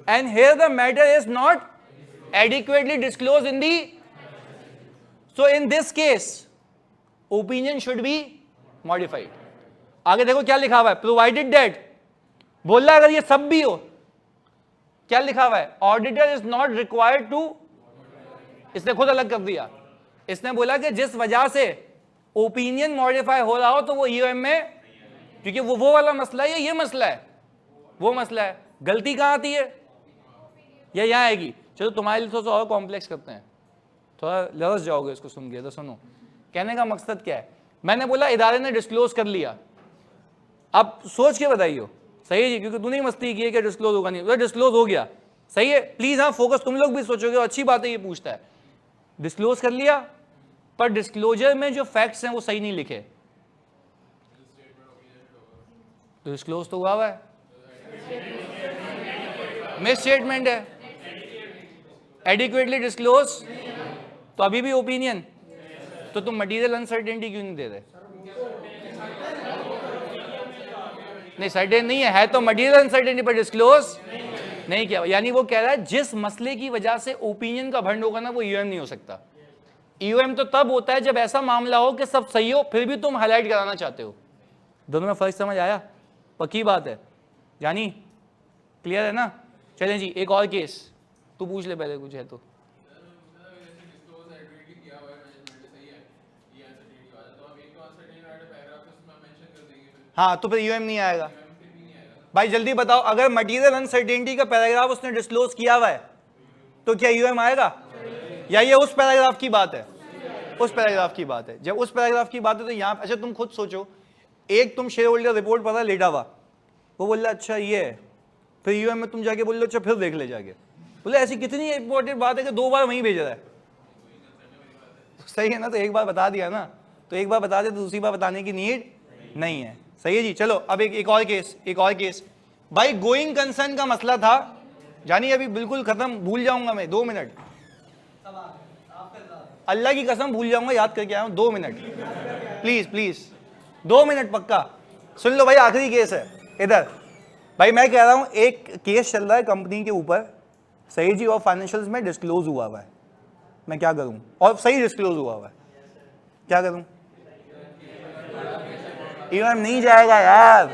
and here the matter is not adequately disclosed in the, so in this case opinion should be modified। आगे देखो क्या लिखा हुआ है, provided that, बोल रहा है अगर ये सब भी हो, क्या लिखा हुआ है, auditor is not required to, इसने खुद अलग कर दिया। इसने बोला कि जिस वजह से ओपिनियन मॉडिफाई हो रहा हो तो वो ईओएम में, क्योंकि वो वाला मसला है, ये मसला है, वो मसला है। गलती कहां आती है, या यहां आएगी। चलो तुम्हारे लिए थोड़ा और कॉम्प्लेक्स करते हैं, थोड़ा लरस जाओगे इसको सुन के। तो सुनो, कहने का मकसद क्या है। मैंने बोला इदारे ने डिस्क्लोज कर लिया, अब सोच के बताइयो, सही है जी, क्योंकि तूने मस्ती की है कि डिस्क्लोज होगा नहीं, तो डिस्क्लोज हो गया, सही है। प्लीज हाँ फोकस, तुम लोग भी सोचोगे, अच्छी बात है ये पूछता है। डिस्क्लोज कर लिया, पर डिस्क्लोजर में जो फैक्ट्स हैं वो सही नहीं लिखे, तो डिस्क्लोज तो हुआ है, मिस स्टेटमेंट है। एडिक्वेटली डिस्क्लोज तो अभी भी ओपिनियन, तो तुम मटीरियल अनसर्टेनिटी क्यों नहीं दे रहे? नहीं सर्टेन नहीं है तो मटीरियल अनसर्टेनिटी पर डिस्क्लोज नहीं किया, यानी वो कह रहा है जिस मसले की वजह से ओपिनियन का भंड होगा ना वो ईओएम नहीं हो सकता। ईओएम तो तब होता है जब ऐसा मामला हो कि सब सही हो फिर भी तुम हाईलाइट कराना चाहते हो। दोनों में फर्क समझ आया? पक्की बात है यानी क्लियर है ना? चलें जी एक और केस, तू पूछ ले पहले कुछ है तो। हाँ तो फिर यूएम नहीं आएगा भाई। जल्दी बताओ, अगर मटीरियल अनसर्टेनिटी का पैराग्राफ उसने डिस्क्लोज किया हुआ है तो क्या यूएम आएगा? या ये उस पैराग्राफ की बात है? उस पैराग्राफ की बात है। जब उस पैराग्राफ की बात है तो यहाँ अच्छा तुम खुद सोचो, एक तुम शेयर होल्डर रिपोर्ट पढ़ा लेटा हुआ, वो बोल रहा अच्छा ये है, फिर यूएम में तुम जाके बोल लो अच्छा फिर देख ले जाके, बोले ऐसी कितनी इंपॉर्टेंट बात है कि 2 बार वहीं भेज रहा है। सही है ना? तो एक बार बता दिया ना, तो एक बार बता दे तो दूसरी बार बताने की नीड नहीं है। सही है जी। चलो अब एक और केस भाई, गोइंग कंसर्न का मसला था जानी, अभी बिल्कुल खत्म, भूल जाऊंगा मैं 2 मिनट, अल्लाह की कसम भूल जाऊंगा, याद करके आया हूं 2 मिनट प्लीज 2 मिनट पक्का सुन लो भाई। आखिरी केस है इधर भाई, मैं कह रहा हूं एक केस चल रहा है कंपनी के ऊपर, सही जी, और फाइनेंशियल्स में डिस्क्लोज हुआ है, मैं क्या करूं? और सही डिस्क्लोज हुआ है, क्या करूं? ईओएम नहीं जाएगा यार,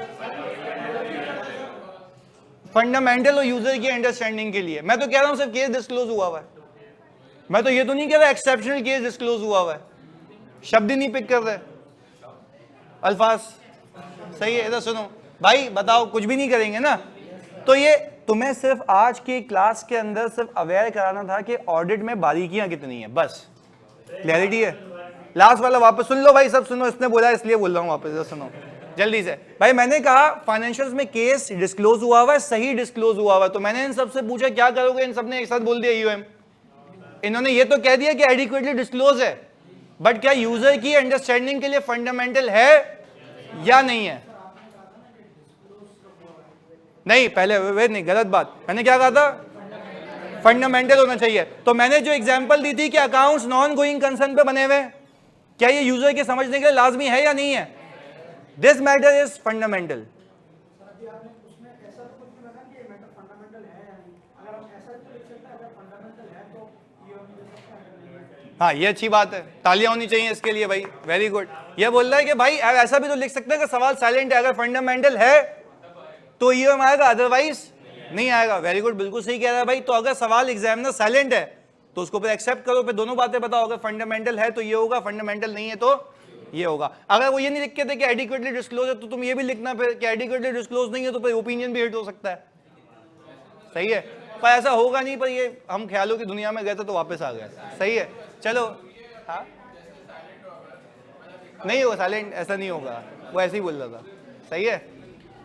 फंडामेंटल और यूजर की अंडरस्टैंडिंग के लिए। मैं तो कह रहा हूं सिर्फ केस डिस्क्लोज हुआ है, मैं तो ये तो नहीं कह रहा एक्सेप्शनल केस डिस्क्लोज हुआ है, शब्द ही नहीं पिक कर रहे अल्फाज। सही है, इधर सुनो भाई, बताओ कुछ भी नहीं करेंगे ना, तो ये तुम्हें सिर्फ आज की क्लास के अंदर सिर्फ अवेयर कराना था कि ऑडिट में बारीकियां कितनी है, बस क्लैरिटी है। लास्ट वाला वापस सुन लो भाई, सब सुनो, इसने बोला इसलिए बोल रहा हूं वापस, इधर सुनो जल्दी से भाई। मैंने कहा फाइनेंशियल्स में केस डिस्क्लोज हुआ हुआ है, सही डिस्क्लोज हुआ हुआ है, तो मैंने इन सबसे पूछा क्या करोगे, इन सबने एक साथ बोल दिया यूएम। इन्होंने ये तो कह दिया कि एडिक्वेटली डिस्क्लोज है, बट क्या यूजर की अंडरस्टैंडिंग के लिए फंडामेंटल है या नहीं है? नहीं, पहले वे नहीं, गलत बात, मैंने क्या कहा था? फंडामेंटल होना चाहिए। तो मैंने जो एग्जांपल दी थी कि अकाउंट्स नॉन गोइंग कंसर्न पे बने हुए, क्या ये यूजर के समझने के लिए लाजमी है या नहीं है? This matter is fundamental. हाँ ये अच्छी बात है, तालियां होनी चाहिए इसके लिए भाई, वेरी गुड। ये बोल रहा है कि भाई ऐसा भी तो लिख सकते हैं कि सवाल साइलेंट है, अगर फंडामेंटल है तो ईओएम आएगा, अदरवाइज नहीं आएगा। वेरी गुड, बिल्कुल सही कह रहा है भाई। तो अगर सवाल एग्जामिनर साइलेंट है तो उसको फिर एक्सेप्ट करो, फिर दोनों बातें बताओ, अगर फंडामेंटल है तो ये होगा, फंडामेंटल नहीं है तो ये होगा। अगर वो ये नहीं लिख के थे कि एडिक्वेटली डिस्क्लोज है तो तुम ये भी लिखना फिर कि एडिक्वेटली डिस्क्लोज नहीं है, तो फिर ओपिनियन भी हिट हो सकता है। सही है, पर ऐसा होगा नहीं, पर ये हम ख्यालों की दुनिया में गए थे तो वापस आ गए। सही है, चलो। हाँ नहीं होगा साइलेंट, ऐसा नहीं होगा, वो ऐसे ही बोल रहा था। सही है,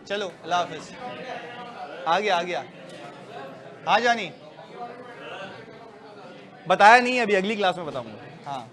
चलो अल्लाह हाफिज। आ गया हाँ जानी, बताया नहीं अभी, अगली क्लास में बताऊंगा। हाँ